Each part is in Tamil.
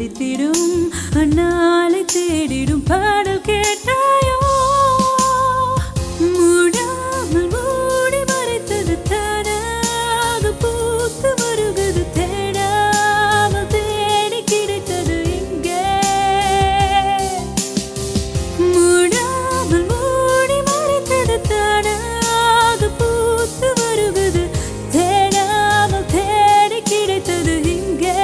அழித்திடும் அண்ணாலை தேடிடும் பாடல் கேட்டாயோ மூடாமல் மூடி மறைத்தது தானாக பூத்து வருகிறது தேடாமல் தேடி கிடைத்தது இங்கே மூடாமல் மூடி மறைத்தது தானாக பூத்து வருகிறது தேடாமல் தேடி கிடைத்தது இங்கே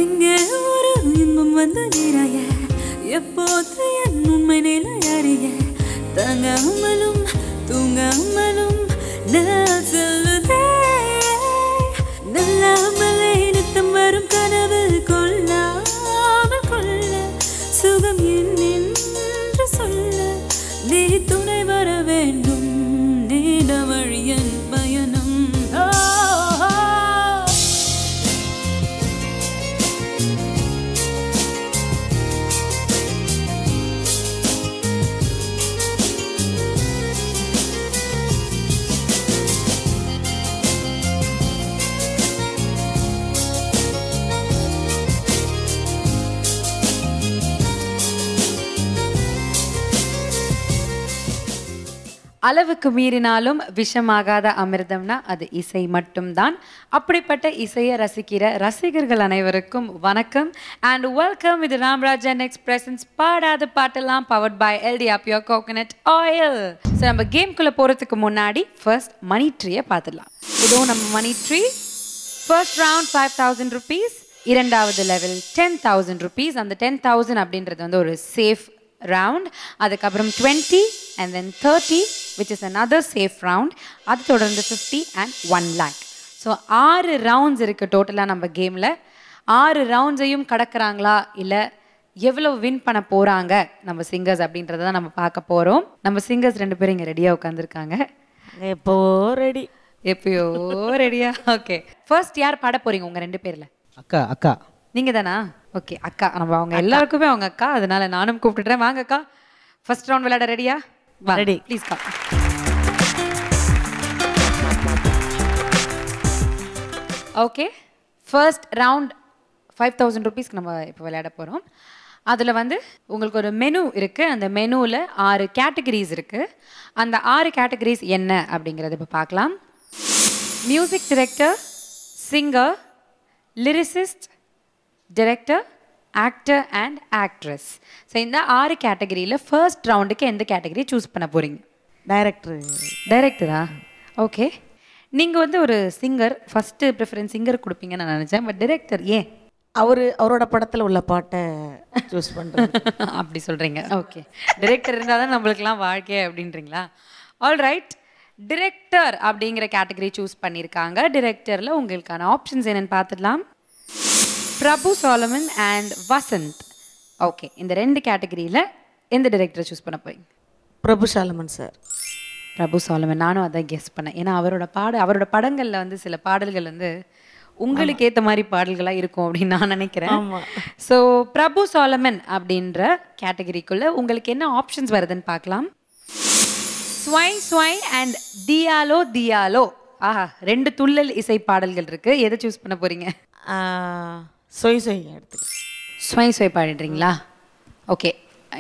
இங்கே ஒரு இன்பம் வந்து நிறைய எப்போது என் உண்மை நிலை அறிய தங்காமலும் தூங்காமலும் நான் சொல்லுதே நல்லாமலே நித்தம் வரும் கனவு கொள்ளாமல் கொள்ள சுகம் என்று சொல்ல நீ துணை வர வேண்டும் நீட வழியன் பயணம் அளவுக்கு மீறினாலும் விஷமாகாத அமிர்தம்னா அது இசை மட்டும்தான். அப்படிப்பட்ட இசையை ரசிக்கிற ரசிகர்கள் அனைவருக்கும் வணக்கம் அண்ட் வெல்கம். இது ராம்ராஜன் எக்ஸ்பிரஷன்ஸ் பாடாத பாட்டெல்லாம் powered by Eldea pure coconut oil. So நம்ம கேம்குள்ளே போகிறதுக்கு முன்னாடி ஃபர்ஸ்ட் மணி ட்ரீயை பார்த்துடலாம். இதோ நம்ம மணி ட்ரீ. ஃபர்ஸ்ட் ரவுண்ட் 5000 rupees, இரண்டாவது லெவல் 10,000 rupees. அந்த 10,000 அப்படின்றது வந்து ஒரு சேஃப் round. அதுக்கப்புறம் 20 and then 30 which is another safe round. அது தொடர்ந்து 50 and 1 lakh. ஸோ 6 ரவுண்ட்ஸ் இருக்குது டோட்டலாக நம்ம கேமில். 6 ரவுண்ட்ஸையும் கடக்கிறாங்களா இல்லை எவ்வளோ வின் பண்ண போகிறாங்க நம்ம சிங்கர்ஸ் அப்படின்றத தான் நம்ம பார்க்க போகிறோம். நம்ம சிங்கர்ஸ் 2 பேரும் இங்கே ரெடியாக உட்காந்துருக்காங்க. எப்பயோ ரெடியா? ஓகே, ஃபர்ஸ்ட் யார் பாட போகிறீங்க உங்கள் 2 பேரில்? அக்கா நீங்கள் தானா? ஓகே, அக்கா. நம்ம அவங்க எல்லாருக்குமே அவங்க அக்கா, அதனால நானும் கூப்பிட்டுட்டேன். வாங்க அக்கா, ஃபர்ஸ்ட் ரவுண்ட் விளையாட ரெடியா? ரெடி, ப்ளீஸ் கா. ஓகே, ஃபர்ஸ்ட் ரவுண்ட் 5000 rupeesக்கு நம்ம இப்போ விளையாட போகிறோம். அதில் வந்து உங்களுக்கு ஒரு மெனு இருக்குது. அந்த மெனுவில் 6 கேட்டகரிஸ் இருக்குது. அந்த 6 கேட்டகரிஸ் என்ன அப்படிங்கிறத இப்போ பார்க்கலாம். Music director, singer, lyricist, director, actor and actress. So இந்த 6 கேட்டகரியில் ஃபர்ஸ்ட் ரவுண்டுக்கு எந்த கேட்டகரி சூஸ் பண்ண போகிறீங்க? டைரக்டரா? ஓகே, நீங்கள் வந்து ஒரு சிங்கர், ஃபஸ்ட்டு ப்ரிஃபரன்ஸ் சிங்கர் கொடுப்பீங்கன்னு நான் நினச்சேன். பட் டைரக்டர் ஏன்? அவரோட படத்தில் உள்ள பாட்டை சூஸ் பண்ணுறேன். அப்படி சொல்கிறீங்க. ஓகே, டைரக்டர் இருந்தால் தான் நம்மளுக்கெல்லாம் வாழ்க்கை அப்படின்றீங்களா? ஆல் ரைட், டிரெக்டர் அப்படிங்கிற கேட்டகரி சூஸ் பண்ணியிருக்காங்க. டிரெக்டரில் உங்களுக்கான ஆப்ஷன்ஸ் என்னென்னு பார்த்துடலாம். பிரபு சாலமன் அண்ட் வசந்த். ஓகே, இந்த 2 கேட்டகரியில் எந்த டிரெக்டரை சூஸ் பண்ண போறீங்க? பிரபு சாலமன் சார். பிரபு சாலமன், நானும் அதான் கெஸ் பண்ணேன். ஏன்னா அவரோட படங்களில் வந்து சில பாடல்கள் வந்து உங்களுக்கு ஏற்ற மாதிரி பாடல்களாக இருக்கும் அப்படின்னு நான் நினைக்கிறேன். ஸோ பிரபு சாலமன் அப்படின்ற கேட்டகரிக்குள்ளே உங்களுக்கு என்ன ஆப்ஷன்ஸ் வருதுன்னு பார்க்கலாம். ஸ்வை ஸ்வை அண்ட் தியாலோ தியாலோ. ஆஹா, 2 துள்ளல் இசை பாடல்கள் இருக்கு. எதை சூஸ் பண்ண போறீங்க? சொய் சொய் எடுத்து ஸ்வை ஸ்வை பாடிடுறீங்களா? ஓகே,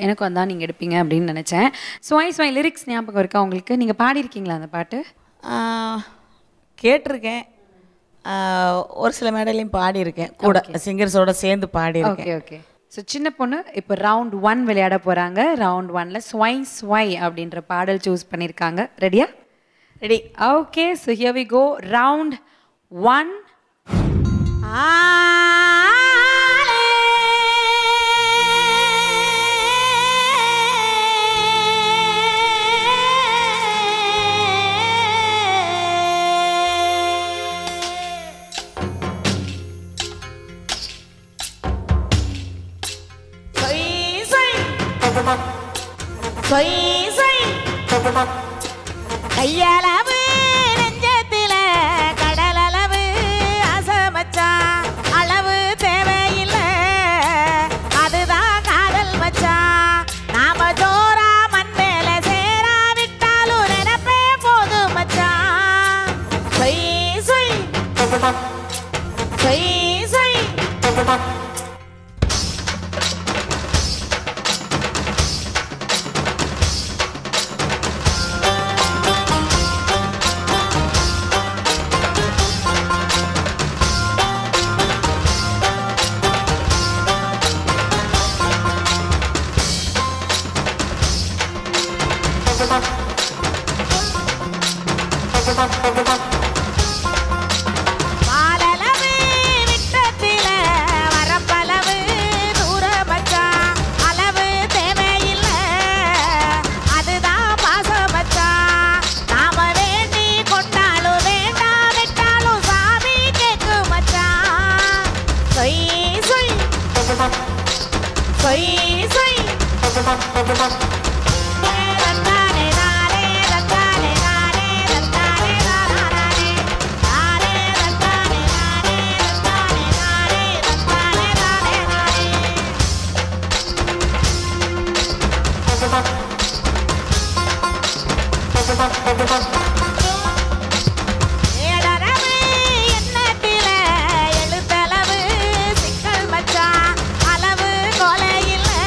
எனக்கும் அதான் நீங்கள் எடுப்பீங்க அப்படின்னு நினச்சேன். ஸ்வை ஸ்வை லிரிக்ஸ் ஞாபகம் இருக்கா உங்களுக்கு? நீங்கள் பாடியிருக்கீங்களா அந்த பாட்டு? கேட்டிருக்கேன், ஒரு சில மேடையிலையும் பாடியிருக்கேன், கூட சிங்கர்ஸோட சேர்ந்து பாடியிருக்கேன். ஓகே. ஸோ சின்ன பொண்ணு இப்போ ரவுண்ட் 1 விளையாட போகிறாங்க. ரவுண்ட் 1ல் ஸ்வை ஸ்வை அப்படின்ற பாடல் சூஸ் பண்ணியிருக்காங்க. ரெடியா? Ready. Okay, so here we go. Round 1. சொய் சொய் கையளவு நெஞ்சத்தில கடலளவு அசமச்சான் அளவு தேவையில்லை அதுதான் காதல் மச்சான் நாம ஜோரா மண் மேல சேரா விட்டாலும் நினைப்பே போதும் மச்சான் சொய் சொய் சொய் சொய் பாலளவு விட்டத்தில வரப்பளவு தூர மச்சான் அளவு தேவையில்லை அதுதான் பாச மச்சான் நாம வேண்டி கொண்டாலும் வேண்டாம் விட்டாலும் சாமி கேக்கு மச்சான் சொய் சொய் சொய் சொய் ரத்தானே நானே ரத்தானே நானே ரத்தானே நானே நானே ரத்தானே நானே ரத்தானே நானே ரத்தானே நானே ஏடரவு எண்ணத்தில எழுத்தளவு சிக்கல் மச்சான் அளவு கொலை இல்லை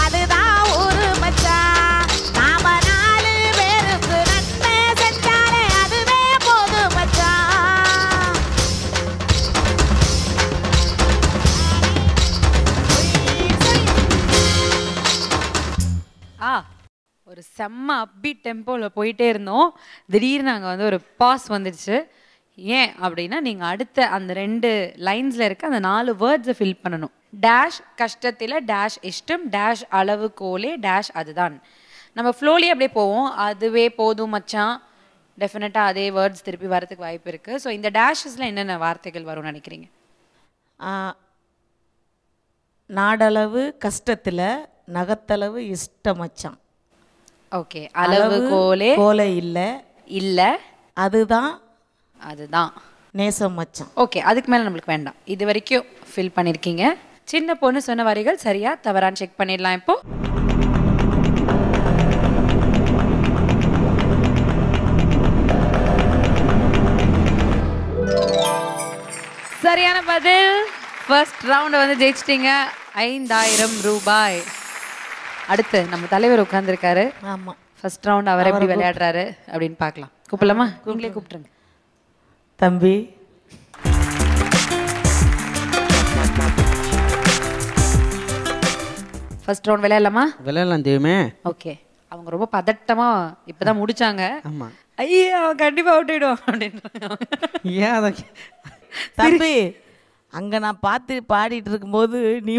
அதுதான் ஊரு மச்சான் நாம 4 பேருக்கு நன்மை செஞ்சாலே அதுவே போதும் மச்சான் ஒரு செம்ம அப்பீட் டெம்போவில் போயிட்டே இருந்தோம். திடீர்னு அங்கே வந்து ஒரு பாஸ் வந்துடுச்சு. ஏன் அப்படின்னா நீங்கள் அடுத்த அந்த 2 லைன்ஸில் இருக்க அந்த 4 வேர்ட்ஸை ஃபில் பண்ணணும். டேஷ் கஷ்டத்தில், டேஷ் இஷ்டம், டேஷ் அளவு கோலே, டேஷ் அதுதான். நம்ம ஃப்ளோலி அப்படியே போவோம். அதுவே போதும் மச்சான், டெஃபினட்டாக அதே வேர்ட்ஸ் திருப்பி வரதுக்கு வாய்ப்பு இருக்குது. ஸோ இந்த டேஷஸில் என்னென்ன வார்த்தைகள் வரும்னு நினைக்கிறீங்க? நாடளவு கஷ்டத்தில், நகத்தளவு இஷ்டமச்சான். ஓகே, அளவு கோலே கோலை இல்லை இல்லை அதுதான் அதுதான் நேசம் மச்சான். ஓகே, அதுக்கு மேலே நம்மளுக்கு வேண்டாம். இது வரைக்கும் ஃபில் பண்ணியிருக்கீங்க. சின்ன பொண்ணு சொன்ன வரிகள் சரியா தவறான்னு செக் பண்ணிடலாம். இப்போ சரியான பதில். ஃபர்ஸ்ட் ரவுண்ட் வந்து ஜெயிச்சிட்டீங்க. 5000 ரூபாய். அடுத்து நம்ம தலைவர் உட்கார்ந்துருக்காரு. ஆமாம், ஃபர்ஸ்ட் ரவுண்ட் அவர் எப்படி விளையாடுறாரு அப்படின்னு பார்க்கலாம். கூப்பிடலாமா? நீங்களே கூப்பிட்டுருங்க. தம்பி ஃபர்ஸ்ட் ரவுண்ட் விளையாடலாமா? விளையாடலாம் தெரியுமே. ஓகே, அவங்க ரொம்ப பதட்டமா இப்பதான் முடிச்சாங்க. ஆமாம், ஐயா அவன் கண்டிப்பா அவுட் ஆயிடும் அப்படின்னு. ஏன் அதை தம்பி அங்கே நான் பார்த்து பாடிட்டு இருக்கும்போது நீ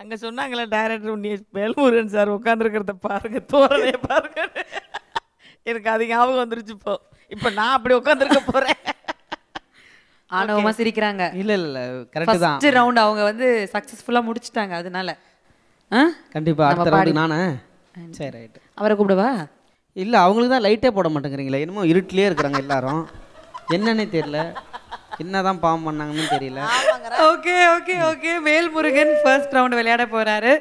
அங்கே சொன்னாங்களே டைரக்டர், நீ வேல்முருகன் சார் உட்காந்துருக்கிறத பாருங்க, தோரணையை பாருங்க. எனக்கு அது ஞாபகம் வந்துருச்சு. இப்போ நான் அப்படி உட்காந்துருக்க போகிறேன். ஆணவமா சிரிக்கிறாங்க. இல்லை இல்லை கரெக்டு தான். ஃபர்ஸ்ட் ரவுண்ட் அவங்க வந்து சக்ஸஸ்ஃபுல்லாக முடிச்சிட்டாங்க. அதனால கண்டிப்பாக அடுத்த ரவுண்டு நானே. சரி ரைட்டு. அவரை கூப்பிடுவா? இல்லை, அவங்களுக்கு தான் லைட்டே போட மாட்டேங்கிறீங்களே. என்னமோ இருட்டிலே இருக்கிறாங்க எல்லாரும். என்னன்னே தெரியல, என்னதான் பாவம் பண்ணாங்கன்னு தெரியல. Okay okay okay, Velmurugan first round விளையாட போறாரு.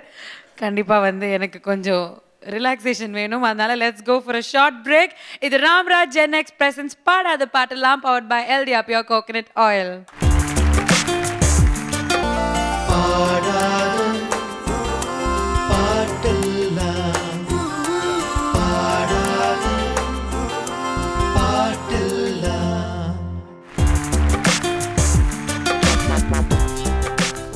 கண்டிப்பா வந்து எனக்கு கொஞ்சம் ரிலாக்ஸேஷன் வேணும். அதனால let's go for a short break. இது ராம்ராஜ் Gen X presents பாடாத பாட்டெல்லாம் powered by LDR Pure Coconut Oil.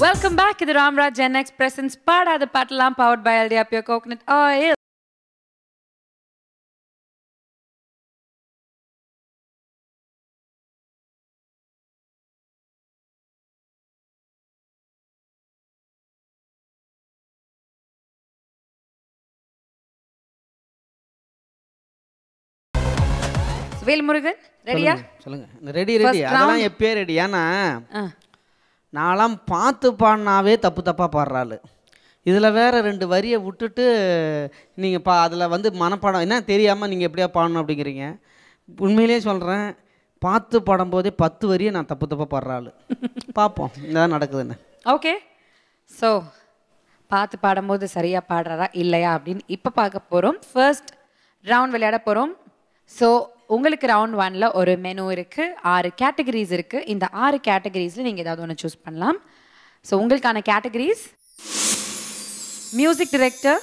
Welcome back to the Ramraj Gen X presents பாடாத பாட்டெல்லாம் powered by LDR Pure Coconut Oil. Velmurugan ரெடியா? சொல்லுங்க. ரெடி ரெடி, அதெல்லாம் எப்பயே ரெடி. ஏன்னா நான்லாம் பார்த்து பாடினாவே தப்பு தப்பாக பாடுறாள். இதில் வேறு 2 வரியை விட்டுட்டு நீங்கள் அதில் வந்து மனப்பாடம் என்ன தெரியாமல் நீங்கள் எப்படியா பாடணும் அப்படிங்கிறீங்க. உண்மையிலே சொல்கிறேன், பார்த்து பாடும்போதே 10 வரியை நான் தப்பாக பாடுற ஆள். பார்ப்போம் இதான் நடக்குதுன்னு. ஓகே, ஸோ பார்த்து பாடும்போது சரியாக பாடுறதா இல்லையா அப்படின்னு இப்போ பார்க்க போகிறோம். ஃபர்ஸ்ட் ரவுண்ட் விளையாட போகிறோம். ஸோ உங்களுக்கு ரவுண்ட் 1ல் ஒரு மெனு இருக்குது, 6 கேட்டகரிஸ் இருக்குது. இந்த 6 கேட்டகரிஸில் நீங்கள் ஏதாவது ஒன்று சூஸ் பண்ணலாம். ஸோ உங்களுக்கான categories: music director,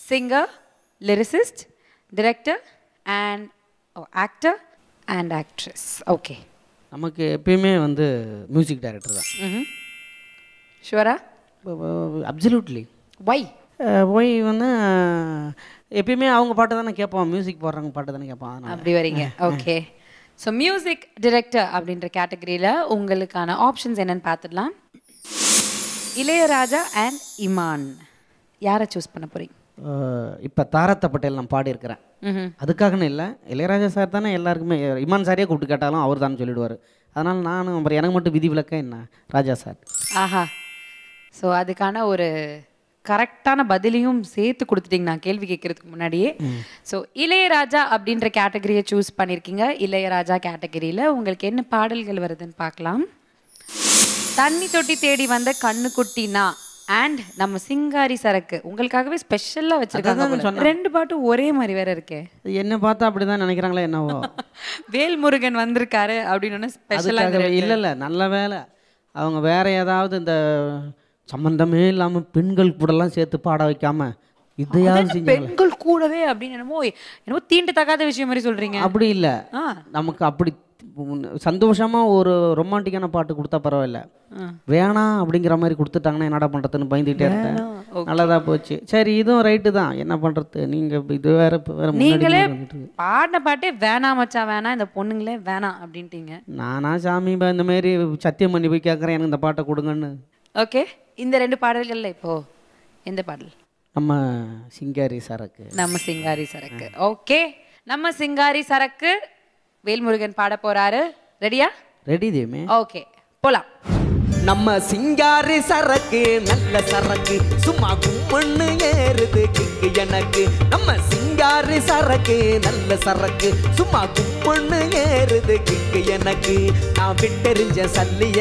singer, lyricist, director and actor and actress. Okay, நமக்கு எப்பயுமே வந்து மியூசிக் டைரக்டர் தான். ஷுவரா? அப்சல்யூட்லி. ஒய் வந்து எப்பயுமே அவங்க பாட்டு தானே கேட்போம், மியூசிக் போடுறவங்க பாட்டு தானே கேட்போம். அப்படி வரீங்க. ஓகே, ஸோ மியூசிக் டைரக்டர் அப்படின்ற கேட்டகரியில் உங்களுக்கான ஆப்ஷன்ஸ் என்னன்னு பார்த்துடலாம். இளையராஜா அண்ட் இமான், யாரை சூஸ் பண்ண போகிறீங்க? இப்போ தாரத்த பட்டேல் நான் பாடியிருக்கிறேன், அதுக்காகன்னு இல்லை. இளையராஜா சார் தானே எல்லாருக்குமே, இமான் சாரியே கூப்பிட்டு கேட்டாலும் அவர் தானே சொல்லிடுவார். அதனால் நானும் அப்புறம் எனக்கு மட்டும் விதி விலக்க என்ன, ராஜா சார். ஆஹா, ஸோ அதுக்கான ஒரு கரெக்டான பதிலையும் சேர்த்து கொடுத்துட்டீங்க நான் கேள்வி கேட்கறதுக்கு முன்னாடியே. ஸோ இளையராஜா அப்படின்ற கேட்டகரியை சூஸ் பண்ணியிருக்கீங்க. இளையராஜா கேட்டகரியில் உங்களுக்கு என்ன பாடல்கள் வருதுன்னு பார்க்கலாம். தண்ணி தொட்டி தேடி வந்த கண்ணு குட்டினா அண்ட் நம்ம சிங்காரி சரக்கு உங்களுக்காகவே ஸ்பெஷலாக வச்சிருக்காங்க. 2 பாட்டும் ஒரே மாதிரி வேற இருக்கே. என்ன பார்த்தா அப்படி தான் நினைக்கிறாங்களே என்னவோ. வேல்முருகன் வந்திருக்காரு அப்படின்னு ஸ்பெஷலாக. இல்லை, நல்ல வேலை அவங்க வேற ஏதாவது இந்த சம்பந்தமே இல்லாமல் பெண்கள் கூடலாம் சேர்த்து பாட வைக்காம இதையாவது பெண்கள் கூடவே அப்படின்னு என்னமோ தீண்டு தகாத விஷயம் மாதிரி சொல்றீங்க. அப்படி இல்லை, நமக்கு அப்படி சந்தோஷமாக ஒரு ரொமான்டிக்கான பாட்டு கொடுத்தா பரவாயில்ல, வேணாம் அப்படிங்கிற மாதிரி கொடுத்துட்டாங்கன்னா என்னடா பண்ணுறதுன்னு பயந்துகிட்டே இருந்தேன். நல்லதாக போச்சு. சரி, இதுவும் ரைட்டு தான், என்ன பண்ணுறது. நீங்கள் இது வேற நீங்களே பாடின பாட்டே வேணாம் மச்சா வேணாம், இந்த பொண்ணுங்களே வேணாம் அப்படின்ட்டீங்க. நானா சாமி இந்த மாதிரி சத்தியம் பண்ணி போய் கேட்குறேன் எனக்கு இந்த பாட்டை கொடுங்கன்னு. ஓகே, இந்த 2 பாடல்கள்ல இப்போ எந்த பாடல்? நம்ம சிங்காரி சரக்கு. நம்ம சிங்காரி சரக்கு. ஓகே, நம்ம சிங்காரி சரக்கு வேல்முருகன் பாட போறாரு. ரெடியா? ரெடி தேமே. ஓகே, போலாம். நம்ம சிங்காரி சரக்கு நல்ல சரக்கு, சும்மா கும்மண்ணு ஏறுது கிக்கு எனக்கு. நம்ம சிங்காரி சரக்கு நல்ல சரக்கு, சும்மா கும்மண்ணு ஏறுது கிக்கு எனக்கு. நான் விட்டெறிஞ்ச சல்லிய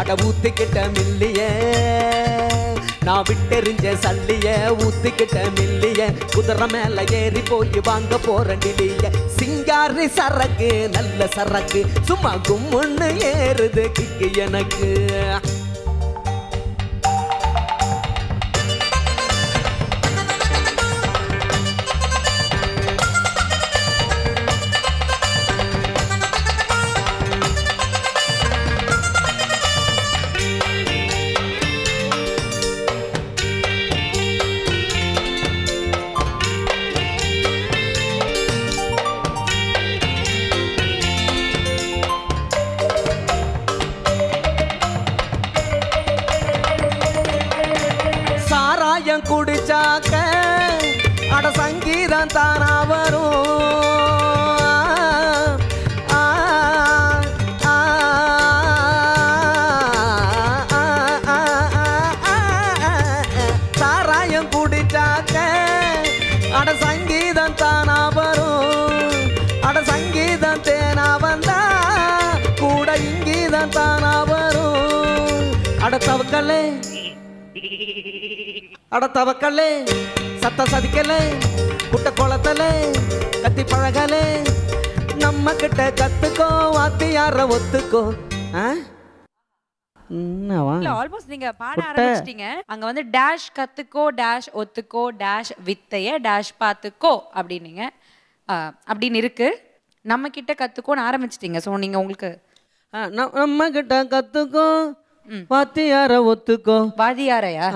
அட ஊத்திக்கிட்ட மில்லிய, நான் விட்டெறிஞ்ச சல்லிய ஊத்திக்கிட்ட மில்லிய, குதிரை மேல ஏறி போய் வாங்க போறண்டிலிய. சிங்காரி சரக்கு நல்ல சரக்கு, சும்மா கும்முன்னு ஏறுது கிக்கு எனக்கு. குடிச்சாக்க அட சங்கீதம் தானா வரும். சாராயம் குடிச்சாக்க அட சங்கீதம் தானா வரும். அட சங்கீதம் தேனா வந்தா கூட இங்கீதம் தானா வரும். அட தவக்கலே அட தவக்கல்லே சத்த சதிக்கலே குட்ட குளத்தலே கத்தி பழகலே நம்ம கிட்ட கத்துக்கோ வாத்தியார ஒத்துக்கோ. ஆல்மோஸ்ட் நீங்க பாட ஆரம்பிச்சிட்டீங்க. அங்க வந்து டேஷ் கத்துக்கோ டேஷ் ஒத்துக்கோ டேஷ் வித்தைய டேஷ் பாத்துக்கோ அப்படின்னீங்க. அப்படின்னு இருக்கு. நம்ம கிட்ட கத்துக்கோன்னு ஆரம்பிச்சிட்டீங்க. ஸோ நீங்க உங்களுக்கு நம்ம கிட்ட கத்துக்கோ வாத்தியார ஒத்துக்கோ. வாத்தியாரையா?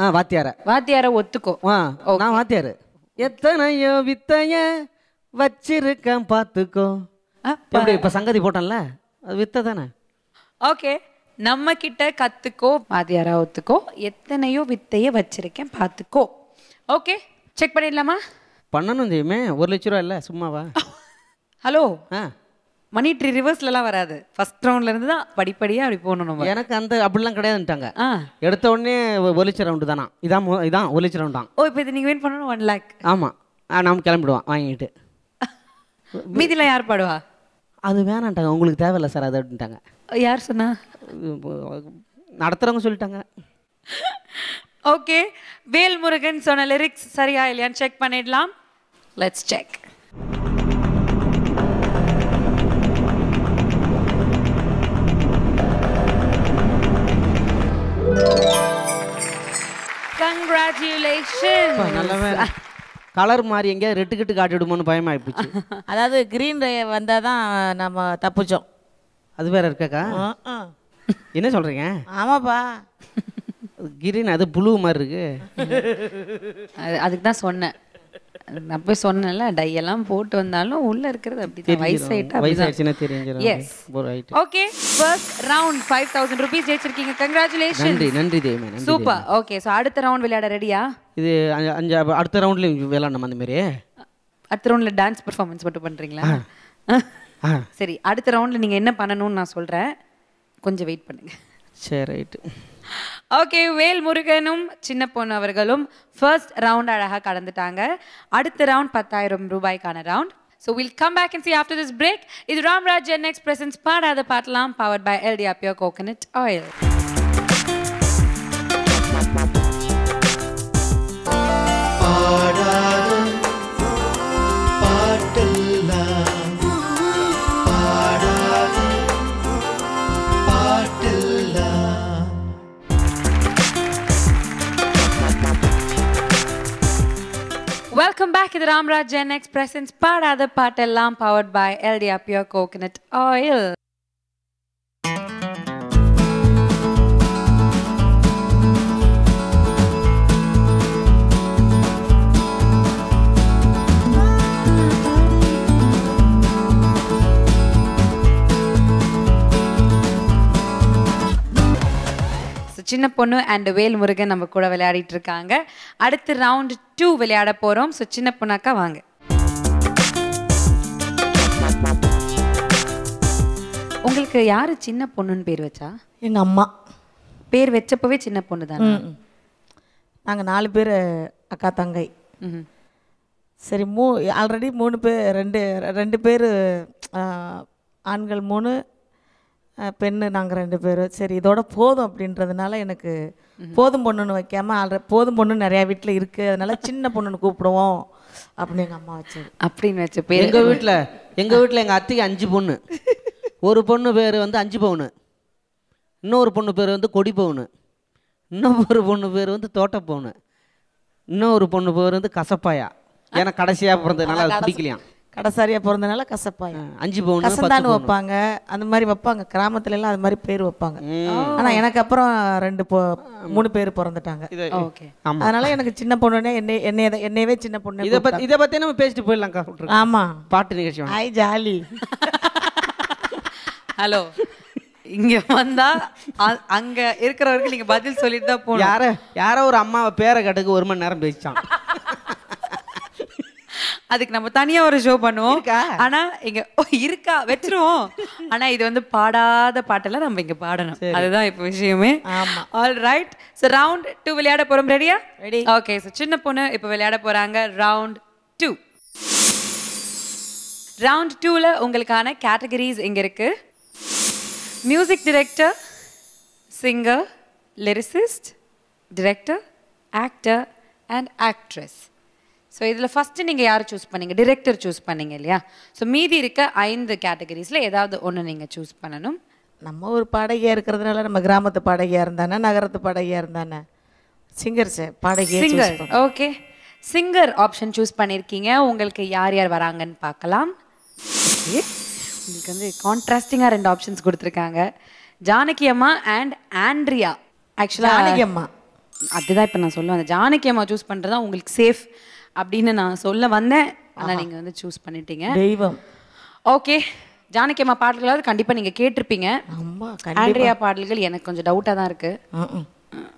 வாத்தியார ஒத்துக்கோ. நான் வாத்தியாரு. எத்தனையோ வித்தைய வச்சிருக்கேன் பாத்துக்கோ. இப்ப சங்கதி போட்டேன்ல, அது வித்தை தானே. ஓகே, நம்ம கிட்ட கத்துக்கோ வாத்தியாரா ஒத்துக்கோ, எத்தனையோ வித்தைய வச்சிருக்கேன் பாத்துக்கோ. ஓகே, செக் பண்ணிடலாமா? பண்ணணும் தெரியுமே. 1 லட்ச ரூபா இல்லை சும்மாவா? ஹலோ, மணி ட்ரீ ரிவர்ஸ்லலாம் வராது. ஃபர்ஸ்ட் ரவுண்ட்ல இருந்து தான் படிப்படியாக அப்படி போகணும் நம்ம. எனக்கு அந்த அப்படிலாம் கிடையாதுன்ட்டாங்க. ஆ எடுத்த உடனே ஒலிச்ச ரவுண்டு தானா, இதான் ஒலிச்ச ரவுண்ட் தான். ஓ, இப்போ இது நீங்கள் வின் பண்ணணும் 1 lakh. ஆமாம், நம்ம கிளம்பிடுவோம் வாங்கிட்டு. மீதிலாம் யார் பாடுவா? அது வேணான்ட்டாங்க, உங்களுக்கு தேவையில்லை சார் அது அப்படின்ட்டாங்க. யார் சொன்னா? நடத்துகிறவங்க சொல்லிட்டாங்க. ஓகே, வேல்முருகன் சொன்ன லிரிக்ஸ் சரியா இல்லையான்னு செக் பண்ணிடலாம். Let's check. Congratulations. நல்ல வேலை. கலர் மாறி எங்கேயாவது ரெட்டு கிட்டு காட்டிவிடுமோன்னு பயமாயிடுச்சு. அதாவது கிரீன் ரே வந்தால் தான் நம்ம தப்பிச்சோம். அது வேற இருக்காக்கா? என்ன சொல்கிறீங்க? ஆமாப்பா, கிரீன் அது புளு மாதிரி இருக்கு. அதுக்கு தான் சொன்னேன். நான் போய் சொன்னேன்ல, டையெல்லாம் போட்டு வந்தாலும் உள்ள இருக்கிறது அப்படி வயசாயிடுச்சுன்னா தெரிஞ்சிடும். Yes. Okay, first round 5000 rupees ஜெயிச்சிருக்கீங்க. கங்க்ராச்சுலேஷன். நன்றி நன்றி தேவி. சூப்பர். ஓகே, ஸோ அடுத்த ரவுண்ட் விளையாட ரெடியா? இது அடுத்த ரவுண்ட்லேயும் விளையாடணும் அந்த மாதிரி. அடுத்த ரவுண்டில் டான்ஸ் பெர்ஃபார்மன்ஸ் மட்டும் பண்ணுறீங்களா? சரி, அடுத்த ரவுண்டில் நீங்கள் என்ன பண்ணணும்னு நான் சொல்கிறேன், கொஞ்சம் வெயிட் பண்ணுங்க. சரி, ரைட்டு. ஓகே, வேல்முருகனும் சின்ன பொண்ணு அவர்களும் ஃபர்ஸ்ட் ரவுண்ட் அழகாக கடந்துட்டாங்க. அடுத்த ரவுண்ட் 10,000 ரூபாய்க்கான round. So will come back and see after this break. இது ராம்ராஜ் Gen X presents பாடாத பாட்டலாம், powered by LDR Pure Coconut Oil. Welcome back to the Ramraj Gen X presents பாடாத பாட்டெல்லாம், powered by LDR Pure Coconut Oil. சின்ன பொண்ணு அண்ட் வேல்முருகன் நம்ம கூட விளையாடிட்டு இருக்காங்க. அடுத்து ரவுண்ட் 2 விளையாட போறோம். ஸோ சின்ன பொண்ணாக்கா வாங்க. உங்களுக்கு யாரு சின்ன பொண்ணுன்னு பேர் வச்சா? எங்கள் அம்மா. பேர் வச்சப்பவே சின்ன பொண்ணு தானே? நாங்கள் 4 பேர் அக்கா தங்கை. சரி, ஆல்ரெடி 3 பேர், ரெண்டு பேர் ஆண்கள், 3 பெண்ணு, நாங்கள் 2 பேர். சரி, இதோட போதும் அப்படின்றதுனால எனக்கு போதும் பொண்ணுன்னு வைக்காம போதும் பொண்ணு நிறையா வீட்டில் இருக்குது, அதனால சின்ன பொண்ணுன்னு கூப்பிடுவோம் அப்படின்னு எங்கள் அம்மா வச்சது. அப்படின்னு வச்ச பேர். எங்கள் வீட்டில் எங்கள் அத்தைக்கு 5 பொண்ணு. ஒரு பொண்ணு பேர் வந்து 5 பவுனு, இன்னொரு பொண்ணு பேர் வந்து கொடி பவுனு, இன்னொரு பொண்ணு பேர் வந்து தோட்ட பவுனு, இன்னொரு பொண்ணு பேர் வந்து கசப்பாயா. ஏன்னா கடைசியாக பிறந்ததுனால அது பிடிக்கலையாம். கடைசாரியாக பிறந்தனால கசப்பாயா. 5 பவுன் கசந்தான்னு வைப்பாங்க, அந்த மாதிரி வைப்பாங்க. கிராமத்துல எல்லாம் அது மாதிரி பேர் வைப்பாங்க. ஆனால் எனக்கு அப்புறம் 3 பேர் பிறந்துட்டாங்க. ஓகே, அதனால எனக்கு சின்ன பொண்ணுன்னே என்னையவே சின்ன பொண்ணு. இதை பற்றி நம்ம பேசிட்டு போயிடலாம். ஆமாம், பாட்டு நிகழ்ச்சி. ஐ ஜாலி. ஹலோ, இங்க வந்தா அங்க இருக்கிறவருக்கு நீங்க பதில் சொல்லிட்டு தான் போகணும். யாரோ ஒரு அம்மாவை பேரை கட்டுக்கு 1 மணி நேரம் பேசிச்சான். அதுக்கு நம்ம தனியா ஒரு ஷோ பண்ணுவோம். ஆனா இங்க இருக்கா வச்சிருவோம். ஆனா இது வந்து பாடாத பாட்டெல்லாம் நம்ம இங்க பாடணும், அதுதான் இப்ப விஷயமே. ஆல் ரைட், சோ ரவுண்ட் 2 விளையாட போறோம். ரெடியா? ரெடி. ஓகே, சோ சின்ன பொண்ணு இப்ப விளையாட போறாங்க ரவுண்ட் 2. ரவுண்ட் 2ல உங்களுக்கான கேட்டகரிஸ் இங்க இருக்கு. Music director, singer, lyricist, director, actor and actress. So இதில் ஃபஸ்ட்டு நீங்கள் யார் சூஸ் பண்ணீங்க? டிரெக்டர் சூஸ் பண்ணீங்க இல்லையா? ஸோ மீதி இருக்க 5 கேட்டகரிஸில் ஏதாவது ஒன்று நீங்கள் சூஸ் பண்ணணும். நம்ம ஒரு பாடகியாக இருக்கிறதுனால நம்ம கிராமத்து பாடகியாக இருந்தானே, நகரத்து பாடகியாக இருந்தானே, சிங்கர் பாடகியாக. Singer, okay, singer option choose பண்ணியிருக்கீங்க. உங்களுக்கு யார் யார் வராங்கன்னு பார்க்கலாம். ஓகே, உங்களுக்கு வந்து கான்ட்ராஸ்டிங்காக 2 ஆப்ஷன்ஸ் கொடுத்துருக்காங்க. ஜானகி அம்மா அண்ட் ஆண்ட்ரியா. ஆக்சுவலாக ஜானகி அம்மா அதுதான் இப்போ நான் சொல்லுவேன். ஜானகி அம்மா சூஸ் பண்ணுறது தான் உங்களுக்கு சேஃப் அப்படின்னு நான் சொல்ல வந்தேன். ஆனால் நீங்கள் வந்து சூஸ் பண்ணிட்டீங்க. தெய்வம். ஓகே, ஜானகி அம்மா பாடல்களாவது கண்டிப்பாக நீங்கள் கேட்டிருப்பீங்க. ஆண்ட்ரியா பாடல்கள் எனக்கு கொஞ்சம் டவுட்டாக தான் இருக்குது.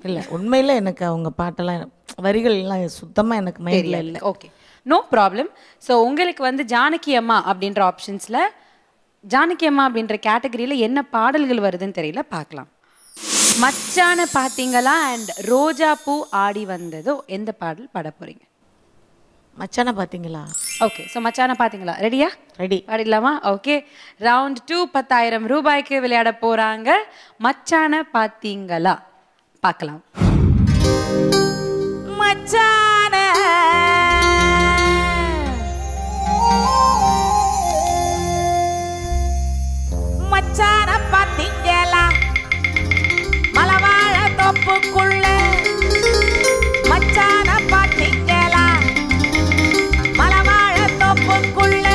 இல்லை, உண்மையில் எனக்கு அவங்க பாட்டெல்லாம் வரிகள் எல்லாம் சுத்தமாக எனக்கு மைண்டில் இல்லை. Okay, no problem. ஸோ உங்களுக்கு வந்து ஜானகி அம்மா அப்படின்ற ஆப்ஷன்ஸில் ஜானகி அம்மா அப்படின்ற கேட்டகரியில் என்ன பாடல்கள் வருதுன்னு தெரியல, பார்க்கலாம். மச்சான பார்த்தீங்களா அண்ட் ரோஜா பூ ஆடி வந்ததோ எந்த பாடல் பாட போறீங்க? மச்சான பார்த்தீங்களா? ஓகே, ஸோ மச்சான பார்த்தீங்களா ரெடியா? ரெடி. பாடிடலாமா? ஓகே, ரவுண்ட் 2 10,000 ரூபாய்க்கு விளையாட போறாங்க. மச்சான பார்த்தீங்களா பார்க்கலாம். மச்சான மச்சான பார்த்தீங்களா மலவாழ தோப்புக்குள்ள மச்சான பார்த்தீங்களா மலவாழ தோப்புக்குள்ள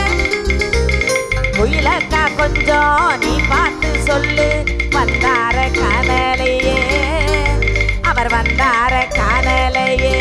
குயிலக்கா கொஞ்சம் நீ பார்த்து சொல்லு வந்தார காணலையே அவர் வந்தார காணலையே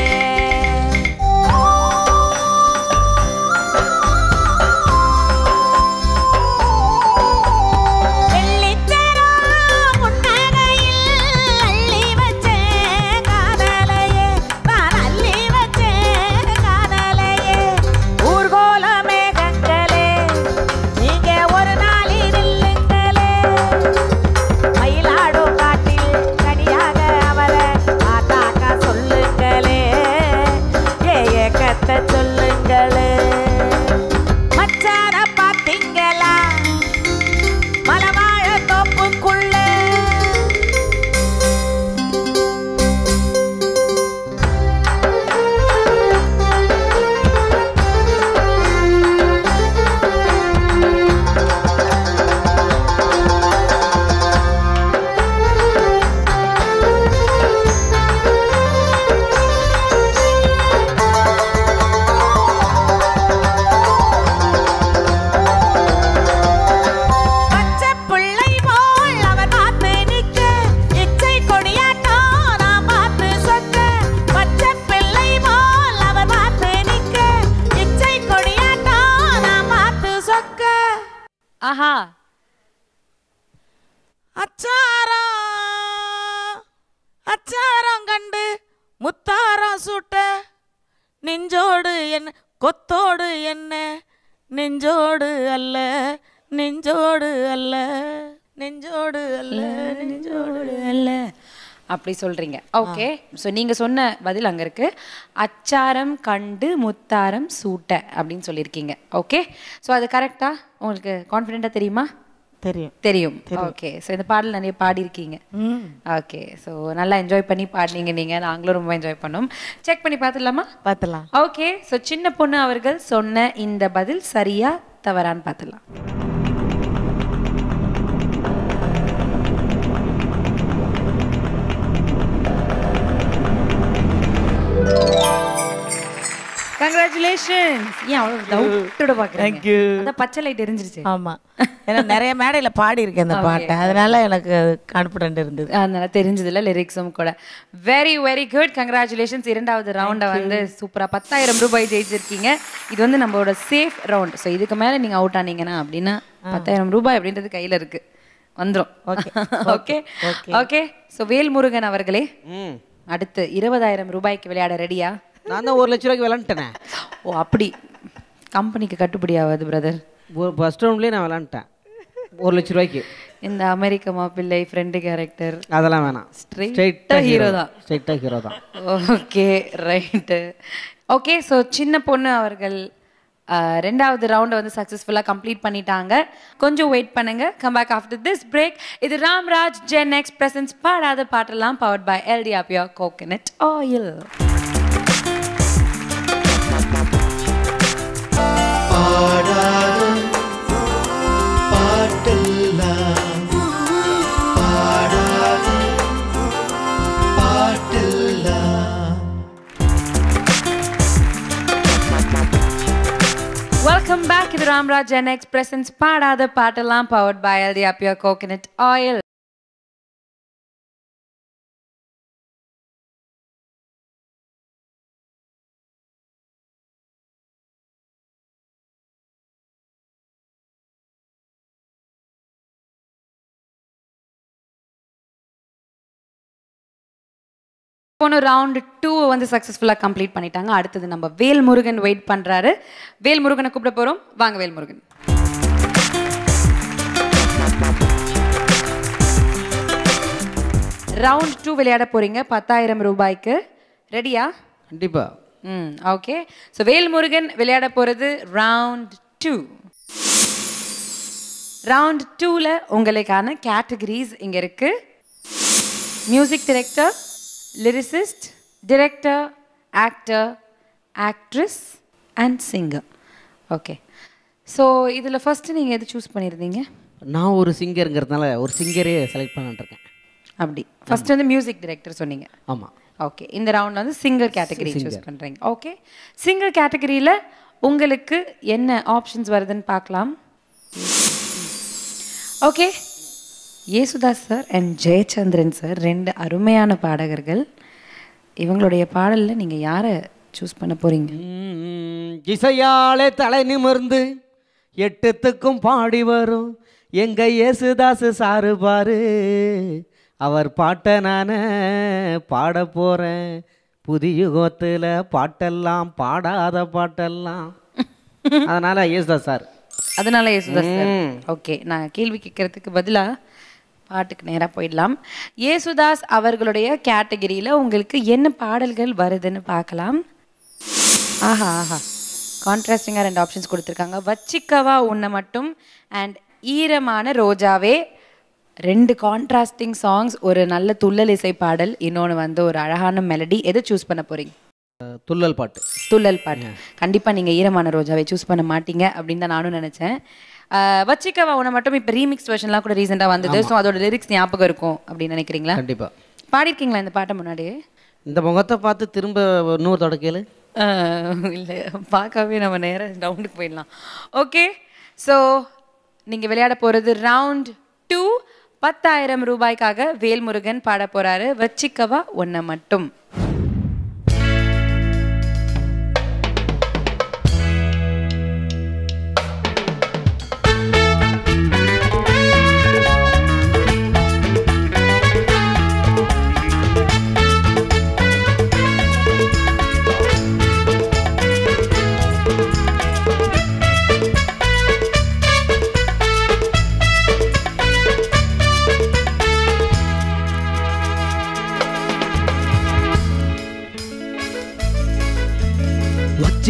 ஆஹா, அச்சாரம் கண்டு முத்தாரம் சூட்ட நெஞ்சோடு என்ன கொத்தோடு என்ன நெஞ்சோடு அல்ல நெஞ்சோடு அல்ல நெஞ்சோடு அல்ல நெஞ்சோடு அல்ல அப்படி சொல்றீங்க. ஓகே, ஸோ நீங்க சொன்ன பதில் அங்க இருக்கு. அச்சாரம் கண்டு முத்தாரம் சூட்ட அப்படின்னு சொல்லியிருக்கீங்க. ஓகே, ஸோ அது கரெக்டா? உங்களுக்கு கான்ஃபிடென்ட்டா தெரியுமா? தெரியும். தெரியும். ஓகே, ஸோ இந்த பாடல் நிறைய பாடியிருக்கீங்க. ஓகே, ஸோ நல்லா என்ஜாய் பண்ணி பாடினீங்க நீங்கள். நாங்களும் ரொம்ப என்ஜாய் பண்ணோம். செக் பண்ணி பார்த்துடலாமா? பார்த்துலாம். ஓகே, ஸோ சின்ன பொண்ணு அவர்கள் சொன்ன இந்த பதில் சரியா தவறான்னு பார்த்துடலாம். கங்க்ராச்சுலேஷன்ஸ். ஏன் அவ்வளவு டவுட்டோட பார்க்குறீங்க? Thank you. அந்த பச்சை லைட் எரிஞ்சிருச்சு. ஆமா, ஏன்னா நிறைய மேடையில் பாடி இருக்கேன் இந்த பாட்டை, அதனால எனக்கு கான்ஃபிடென்ட் இருந்தது. அதனால தெரிஞ்சதுல லிரிக்ஸும் கூட. Very very good, congratulations. இரண்டாவது ரவுண்டை வந்து சூப்பராக 10,000 ரூபாய் ஜெயிச்சிருக்கீங்க. இது வந்து நம்மளோட சேஃப் ரவுண்ட். ஸோ இதுக்கு மேலே நீங்கள் அவுட் ஆனீங்கன்னா அப்படின்னா 10,000 ரூபாய் அப்படின்றது கையில் இருக்கு, வந்துடும். Okay okay okay. So Velmurugan அவர்களே, அடுத்து 20,000 ரூபாய்க்கு விளையாட ரெடியா? நான் தான் 1 லட்ச ரூபாய்க்கு விளாண்டுட்டேனே. ஓ அப்படி, கம்பெனிக்கு கட்டுப்படி ஆகாது பிரதர். ஃபர்ஸ்ட் ரவுண்ட்லேயே நான் விளாண்டுட்டேன் 1 லட்ச ரூபாய்க்கு. இந்த அமெரிக்க மாப்பிள்ளை ஃப்ரெண்டு கேரக்டர் அதெல்லாம் வேணாம், ஸ்ட்ரெயிட்டாக ஹீரோ தான். ஸ்ட்ரெயிட்டாக ஹீரோ தான். Okay right. ஓகே, ஸோ சின்ன பொண்ணு அவர்கள் ரெண்டாவது ரவுண்டை வந்து சக்ஸஸ்ஃபுல்லாக கம்ப்ளீட் பண்ணிட்டாங்க. கொஞ்சம் வெயிட் பண்ணுங்க. Come back after this break. இது ராம்ராஜ் ஜென் எக்ஸ் பிரசன்ஸ் பாடாத பாட்டெல்லாம் powered by LDR pure coconut oil. Welcome back to the Ramraj Gen X presents பாடாத பாட்டெல்லாம் powered by LDR pure coconut oil. போன ரவுண்ட் 2 வந்து சக்ஸஸ்ஃபுல்லாக கம்ப்ளீட் பண்ணிட்டாங்க. அடுத்தது நம்ம வேல்முருகன் வெயிட் பண்ணுறாரு. வேல்முருகனை கூப்பிட போகிறோம். வாங்க வேல்முருகன். ரவுண்ட் 2 விளையாட போறீங்க 10,000 ரூபாய்க்கு. ரெடியா? கண்டிப்பா. ஓகே. ஸோ வேல்முருகன் விளையாட போகிறது ரவுண்ட் 2. ரவுண்ட் 2ல உங்களுக்கான கேட்டகரிஸ் இங்க இருக்கு. Music director, lyricist, director, actor, actress and singer. Okay. So இதில் ஃபர்ஸ்ட் நீங்கள் எது சூஸ் பண்ணியிருந்தீங்க? நான் ஒரு சிங்கருங்கிறதுனால ஒரு சிங்கரே செலக்ட் பண்ணிட்டுருக்கேன். அப்படி ஃபர்ஸ்ட் வந்து மியூசிக் டைரக்டர் சொன்னீங்க. ஆமாம். ஓகே. இந்த ரவுண்டில் வந்து சிங்கர் கேட்டகரி சூஸ் பண்ணுறீங்க. ஓகே. சிங்கர் கேட்டகரியில் உங்களுக்கு என்ன ஆப்ஷன்ஸ் வருதுன்னு பார்க்கலாம். Okay. Yesudas sir and Jayachandran sir 2 அருமையான பாடகர்கள். இவங்களுடைய பாடலில் நீங்கள் யாரை சூஸ் பண்ண போகிறீங்க? இசையாலே தலை நிமிர்ந்து எட்டுத்துக்கும் பாடி வரும் எங்க இயேசுதாஸ் சாரு பாரு, அவர் பாட்டை நான் பாட போகிறேன். புதிய யுகத்தில் பாட்டெல்லாம் பாடாத பாட்டெல்லாம். அதனால் இயேசுதாஸ் சார். அதனால யேசுதாஸ் சார். ஓகே. நான் கேள்வி கேட்கறதுக்கு பதிலாக பாட்டுக்கு நேராக போயிடலாம். யேசுதாஸ் அவர்களுடைய கேட்டகரியில் உங்களுக்கு என்ன பாடல்கள் வருதுன்னு பார்க்கலாம். ஆஹா ஆஹா, கான்ட்ராஸ்டிங்காக 2 ஆப்ஷன்ஸ் கொடுத்துருக்காங்க. வச்சிக்கவா உன்னை மட்டும் அண்ட் ஈரமான ரோஜாவே. 2 கான்ட்ராஸ்டிங் சாங்ஸ், ஒரு நல்ல துள்ளல் இசை பாடல், இன்னொன்று வந்து ஒரு அழகான மெலடி. எதை சூஸ் பண்ண போகிறீங்க? துள்ளல் பாட்டு. துள்ளல் பாட்டு. கண்டிப்பாக நீங்கள் ஈரமான ரோஜாவை சூஸ் பண்ண மாட்டீங்க அப்படின்னு தான் நானும் நினச்சேன். வச்சிக்கவா உன்னை மட்டும் இப்போ ரீமிக்ஸ் வெர்ஷன்லாம் கூட ரீசெண்டாக வந்தது. ஸோ அதோட லிரிக்ஸ் ஞாபகம் இருக்கும் அப்படின்னு நினைக்கிறீங்களா? கண்டிப்பாக. பாடிருக்கீங்களா இந்த பாட்டை முன்னாடியே? இந்த முகத்தை பார்த்து திரும்ப இன்னொரு தொடக்கையில் இல்லை, பார்க்கவே நம்ம நேராக ரவுண்டுக்கு போயிடலாம். ஓகே. ஸோ நீங்கள் விளையாட போகிறது ரவுண்ட் 2. 10,000 ரூபாய்க்காக வேல்முருகன் பாட போகிறாரு வச்சிக்கவா உன்னை மட்டும்.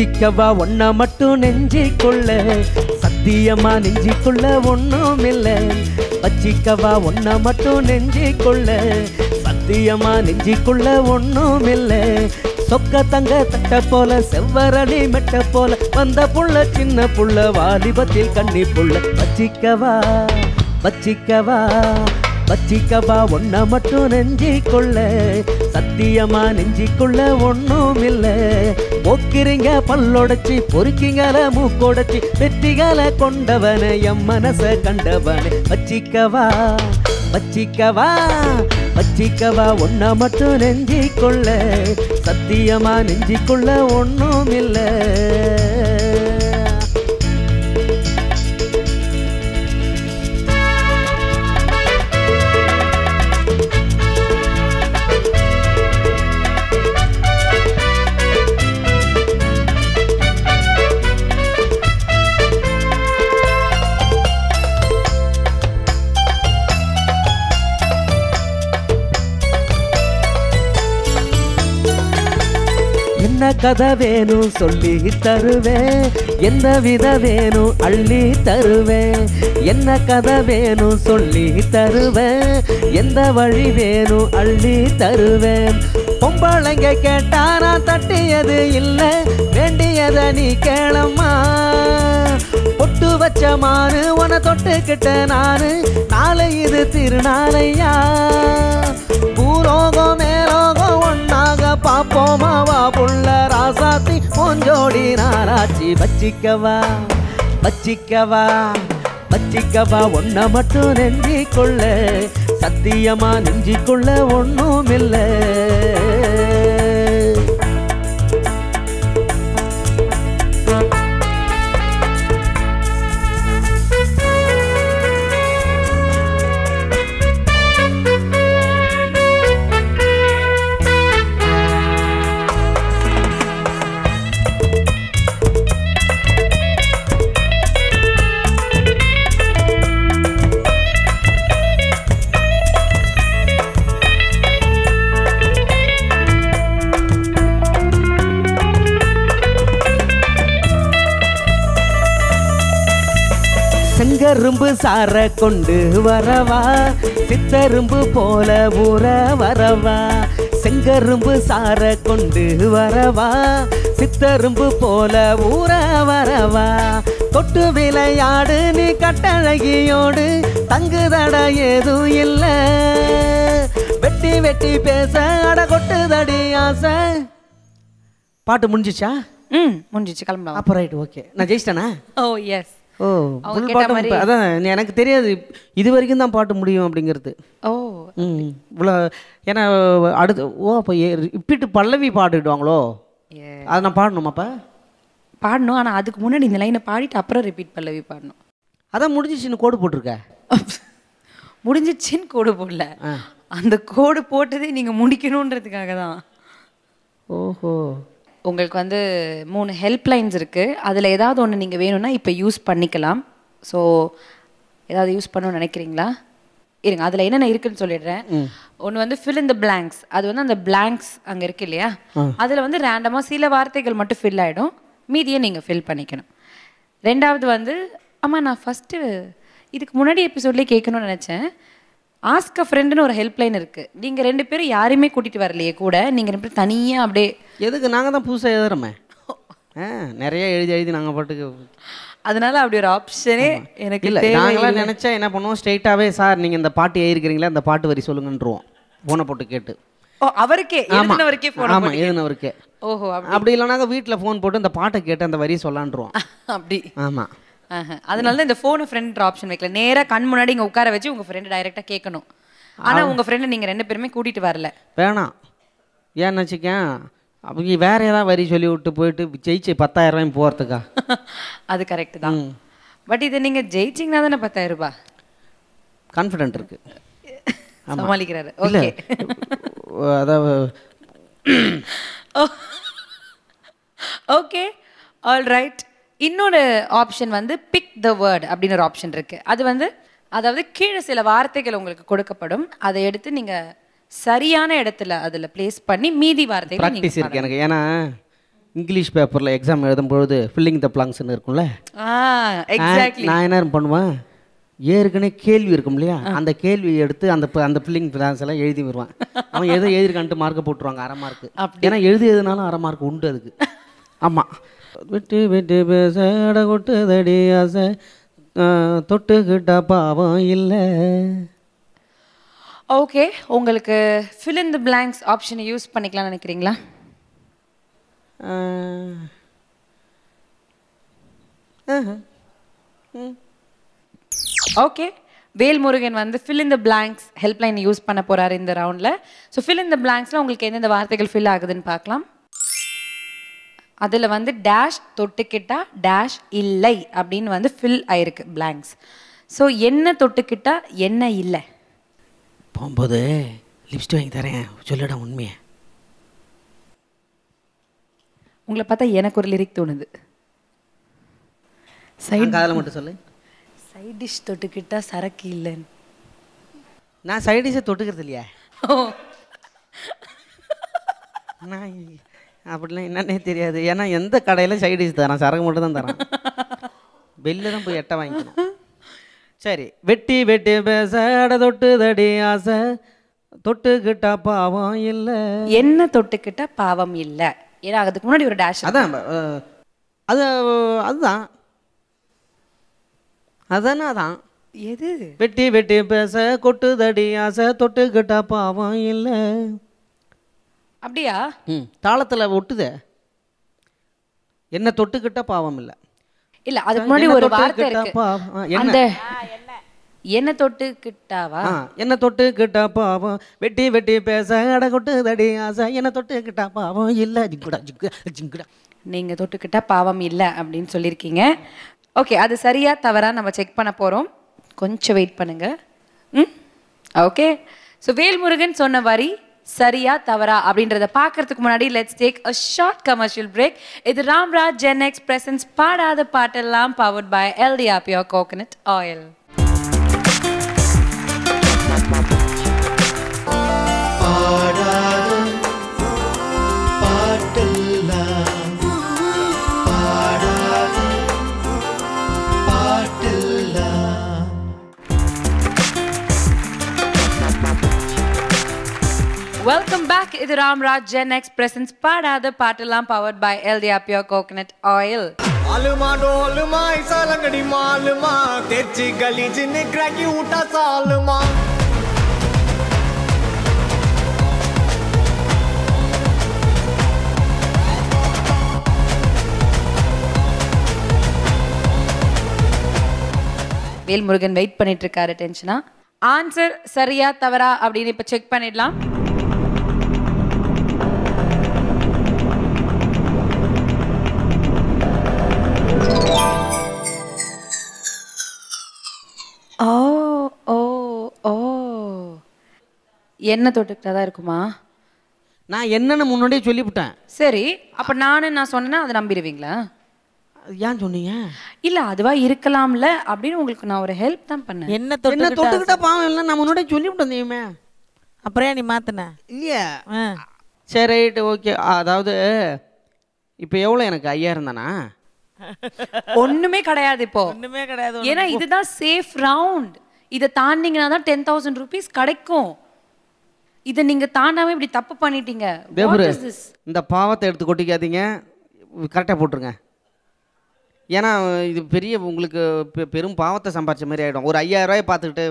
வச்சிக்கவா ஒன்ன மட்டும் நெஞ்சிக்குள்ள, சத்தியமா நெஞ்சிக்குள்ள ஒன்னும் இல்லை. வச்சிக்கவா ஒன்ன மட்டும் நெஞ்சிக்குள்ள, சத்தியமா நெஞ்சிக்குள்ள ஒன்னும் இல்லை. சொக்க தங்க தட்ட போல செவ்வரளி மெட்ட போல வந்த புள்ள சின்ன புள்ள வாலிபத்தில் கண்ணி புள்ள. வச்சிக்கவா வச்சிக்கவா வச்சிக்கவா ஒன்ன மட்டும் நெஞ்சிக்குள்ள, சத்தியமா நெஞ்சிக்குள்ள ஒன்னும் இல்லை. போக்கிறீங்க பல்லொடைச்சி பொறுக்கிங்கள மூக்கொடைச்சி வெற்றிகளை கொண்டவன எம் மனச கண்டவன. வச்சிக்கவா வச்சிக்கவா வச்சிக்கவா ஒன்ன மட்டும் நெஞ்சிக்குள்ள, சத்தியமா நெஞ்சிக்குள்ள ஒன்னும் இல்லை. என்ன கதை வேணும் சொல்லி தருவேன், எந்த வித வேணும் அள்ளி தருவேன். என்ன கதை வேணும் சொல்லி தருவேன், எந்த வழி வேணும் அள்ளி தருவேன். பொம்பளைங்க கேட்டா நான் தட்டியது இல்லை, வேண்டியதை நீ கேளம்மா. பொட்டு வச்ச மானு உன தொட்டுக்கிட்ட நானு, நாளை இது திருநாளையா. பூரோகம் மேலோகம் ஒன்னாக பாப்போமா வா புள்ள ராசாத்தி கொஞ்சோடி நாராச்சி. வச்சிக்கவா வச்சிக்கவா வச்சிக்கவா ஒன்ன மட்டும் நெஞ்சிக்குள்ள, சத்தியமா நெஞ்சிக்குள்ள ஒன்னும் இல்லை. சித்தரும்பு சார கொண்டு வரவா, சித்தரும்பு போல ஊற வரவா, செங்கரும்பு சார கொண்டு வரவா, சித்தரும்பு போல ஊற வரவா, தொட்டு விளையாடு நீ கட்டழகியோடு, தங்குதட ஏதும் இல்ல, வெட்டி வெட்டி பேச அட கொட்டுதடி ஆசை. பாட்டு முடிஞ்சிச்சா? முடிஞ்சிச்சு, கிளம்பலாம். அப்போ ரைட், ஓகே. நான் ஜெயிச்சிட்டேனா? ஓ எஸ். ஓ, ஃபுல் பாட்டு. அதான் எனக்கு தெரியாது இது வரைக்கும் தான் பாட்டு முடியும் அப்படிங்கிறது. ஓ இவ்வளோ. ஏன்னா அடுத்து அப்போ ரிப்பீட்டு பல்லவி பாடிடுவாங்களோ, அதை நான் பாடணுமாப்பா? பாடணும், ஆனால் அதுக்கு முன்னாடி இந்த லைனை பாடிட்டு அப்புறம் ரிப்பீட் பல்லவி பாடணும். அதான் முடிஞ்சிச்சுன்னு கோடு போட்டிருக்க. முடிஞ்சிச்சின்னு கோடு போடல, அந்த கோடு போட்டதே நீங்கள் முடிக்கணுன்றதுக்காக தான். ஓஹோ. உங்களுக்கு வந்து 3 ஹெல்ப்லைன்ஸ் இருக்குது. அதில் ஏதாவது ஒன்று நீங்கள் வேணும்னா இப்போ யூஸ் பண்ணிக்கலாம். ஸோ ஏதாவது யூஸ் பண்ணணும்னு நினைக்கிறீங்களா? இருங்க, அதில் என்னென்ன இருக்குன்னு சொல்லிடுறேன். ஒன்று வந்து ஃபில் இன் த பிளாங்க்ஸ். அது வந்து அந்த பிளாங்க்ஸ் அங்கே இருக்கு இல்லையா, அதில் வந்து ரேண்டமாக சில வார்த்தைகள் மட்டும் ஃபில் ஆகிடும், மீதியை நீங்கள் ஃபில் பண்ணிக்கணும். ரெண்டாவது வந்து, ஆமாம் நான் ஃபஸ்ட்டு இதுக்கு முன்னாடி எபிசோட்லேயே கேட்கணும்னு நினச்சேன், ஆஸ்க் அ ஃப்ரெண்டுன்னு ஒரு ஹெல்ப்லைன் இருக்குது. நீங்கள் 2 பேரும் யாரையுமே கூட்டிகிட்டு வரலையே கூட, நீங்கள் 2 பேரும் தனியாக அப்படியே. எதுக்கு? நாங்கள் தான் புதுசாக எழுதுறோமே, நிறைய எழுதி எழுதி நாங்கள் பாட்டுக்கு. அதனால அப்படி ஒரு ஆப்ஷனே எனக்கு இல்லை. நாங்களாம் நினச்சா என்ன பண்ணுவோம், ஸ்ட்ரெயிட்டாகவே சார் நீங்கள் இந்த பாட்டு எழுதிக்கிறீங்களா, அந்த பாட்டு வரி சொல்லுங்கன்றோம், ஃபோனை போட்டு கேட்டு. ஓ, அவருக்கே எழுதினவருக்கே ஃபோன். ஆமாம், எழுதினவருக்கே. ஓஹோ. அப்படி இல்லைனாக்க வீட்டில் ஃபோன் போட்டு அந்த பாட்டை கேட்டு அந்த வரியை சொல்லான்றோம். அப்படி. ஆமாம். அதனால தான் இந்த ஃபோனை ஃப்ரெண்ட் ஆப்ஷன் வைக்கல. நேராக கண் முன்னாடி இங்கே உட்கார வச்சு உங்கள் ஃப்ரெண்டு டைரெக்டாக கேட்கணும். ஆனால் உங்கள் ஃப்ரெண்டு நீங்கள் 2 பேருமே கூட்டிகிட்டு வரல. வேணாம். ஏன்னு வச்சுக்கேன், அவங்க வேற ஏதாவது வரி சொல்லி விட்டு போயிட்டு ஜெயிச்சு 10,000 ரூபாயும் போகிறதுக்கா? அது கரெக்டு தான். பட் இதை நீங்கள் ஜெயிச்சிங்கன்னா தானே 10,000 ரூபாய். கான்ஃபிடென்ட் இருக்கு, சமாளிக்கிறாரு. ஓகே. அதாவது ஓகே, ஆல் ரைட். இன்னொரு ஆப்ஷன் வந்து பிக் த வேர்ட் அப்படின்னு ஒரு ஆப்ஷன் இருக்குது. அது வந்து அதாவது கீழே சில வார்த்தைகள் உங்களுக்கு கொடுக்கப்படும், அதை எடுத்து நீங்கள் சரியான இடத்துல அதில் பிளேஸ் பண்ணி மீதி வார்த்தைகள் ப்ராக்டிஸ் இருக்கு எனக்கு. ஏன்னா இங்கிலீஷ் பேப்பரில் எக்ஸாம் எழுதும்பொழுது ஃபில்லிங் த பிளாங்க்ஸ்ன்னு இருக்கும்ல, எக்ஸாக்ட்லி. நான் என்ன பண்ணுவேன், ஏற்கனவே கேள்வி இருக்கும் இல்லையா, அந்த கேள்வியை எடுத்து அந்த ஃபில்லிங் பிளாங்க்ஸ் எல்லாம் எழுதி வருவான். அவன் எதோ எழுதிருக்கான்ட்டு மார்க்கை போட்டுருவாங்க, 1/2 மார்க்கு. ஏன்னா எழுதியதுனாலும் 1/2 மார்க் உண்டு அதுக்கு. ஆமாம். விட்டு விட்டு பேச அட கொட்டுதடி ஆசை, தொட்டுக்கிட்டா பாவம் இல்லை. ஓகே, உங்களுக்கு ஃபில் இன் தி பிளாங்க்ஸ் ஆப்ஷனை யூஸ் பண்ணிக்கலாம்னு நினைக்கிறீங்களா? ஓகே, வேல்முருகன் வந்து fill in the blanks helpline use பண்ண போகிறாரு இந்த ரவுண்டில். ஸோ ஃபில் இன் தி பிளாங்க்ஸில் உங்களுக்கு எந்தெந்த வார்த்தைகள் ஃபில் ஆகுதுன்னு பார்க்கலாம். அதில் வந்து டேஷ் தொட்டுக்கிட்டா டேஷ் இல்லை அப்படின்னு வந்து ஃபில் ஆயிருக்கு பிளாங்க்ஸ். ஸோ என்ன தொட்டுக்கிட்டா என்ன இல்லை? போகும்போது லிப்ஸ்டிக் வாங்கி தரேன், சொல்லடா உண்மையை. உங்களை பார்த்தா எனக்கு ஒரு லிரிக் தோணுது. சைடு காதில் மட்டும் சொல்லு. சைட் டிஷ் தொட்டுக்கிட்டா சரக்கு இல்லைன்னு. நான் சைட் டிஷ்ஷை தொட்டுக்கிறது இல்லையா? நான் அப்படிலாம் என்னன்னே தெரியாது. ஏன்னா எந்த கடையில் சைட் டிஷ் தரான், சரக்கு மட்டும் தான் தரான். வெளில தான் போய் எட்ட வாங்கிக்கணும். சரி, வெட்டி வெட்டி பேச அட தொட்டுதடி ஆசை, தொட்டுக்கிட்டா பாவம் இல்லை. என்ன தொட்டுக்கிட்டா பாவம் இல்லை? ஏன்னா அதுக்கு முன்னாடி ஒரு டேஷ். அதான் அதுதான் அதானே அதான். எது? வெட்டி வெட்டி பேச கொட்டுதடி ஆசை, தொட்டுக்கிட்டா பாவம் இல்லை. அப்படியா? தாளத்தில் ஒட்டுதே. என்ன தொட்டுக்கிட்டா பாவம் இல்லை. இல்ல, அதுக்கு முன்னாடி ஒரு வார்த்தை இருக்கு. அந்த என்ன தொட்டுக்கிட்டாவா? என்ன தொட்டுக்கிட்டா பாவம், வெட்டி வெட்டி பேச அட கொட்டுதடி ஆசை, என்ன தொட்டுக்கிட்டா பாவம் இல்லை. ஜிங்குடா ஜிங்குடா. நீங்க தொட்டுக்கிட்டா பாவம் இல்லை அப்படின்னு சொல்லியிருக்கீங்க. ஓகே, அது சரியா தவறா நம்ம செக் பண்ண போறோம். கொஞ்சம் வெயிட் பண்ணுங்க. ஓகே, ஸோ வேல்முருகன் சொன்ன வரி சரியா தவறா அப்படின்றத பார்க்கறதுக்கு முன்னாடி let's take a short commercial break. இது ராம்ராஜ் ஜென்எக்ஸ் பிரசன்ஸ் பாடாத பாட்டெல்லாம் powered by LDR Pure Coconut Oil. Welcome back. இது ராம்ராஜ் ஜென் எக்ஸ் பிரசன்ஸ் பாடாத பாட்டெல்லாம் powered by LDR pure coconut oil. आलमा डोलमा ऐसा लंगड़ी मालमा तेची गली जिन्हें क्रैकी उठा सालमा வேல்முருகன் வெயிட் பண்ணிட்டு இருக்காரு டென்ஷனா. ஆன்சர் சரியா தவறா அப்படின்னு இப்ப செக் பண்ணிடலாம். ஓ ஓ ஓ என்ன தொட்டுக்கிட்டா தான் இருக்குமா? நான் என்னன்னு முன்னாடியே சொல்லிவிட்டேன். சரி, அப்ப நான் சொன்னேன்னா அதை நம்பிடுவீங்களா? ஏன் சொன்னீங்க? இல்ல அதுவா இருக்கலாம்ல அப்படின்னு உங்களுக்கு நான் ஒரு ஹெல்ப் தான் பண்ணேன். என்ன என்ன தொட்டு தொட்டுக்கிட்டா பாவம் இல்லை, நான் முன்னாடியே சொல்லிவிட்டேன் தெரியுமே. அப்புறம் நீ மாத்தின இல்லையா? சரி ரைட்டு ஓகே. அதாவது இப்போ எவ்வளோ எனக்கு 5000 தானா? ஒண்ணுமே கிடையாது இப்போ. ஒண்ணுமே கிடையாது. ஏன்னா இதுதான் சேஃப் ரவுண்ட். இதை தாண்டிங்கன்னா தான் 10,000 rupees கிடைக்கும். இதை நீங்க தாண்டாம இப்படி தப்பு பண்ணிட்டீங்க. தேவரு, இந்த பாவத்தை எடுத்து கொட்டிக்காதீங்க, கரெக்டாக போட்டுருங்க. ஏன்னா இது பெரிய உங்களுக்கு பெரும் பாவத்தை சம்பாதிச்ச மாதிரி ஆகிடும். ஒரு 5000 ரூபாய் பார்த்துக்கிட்டு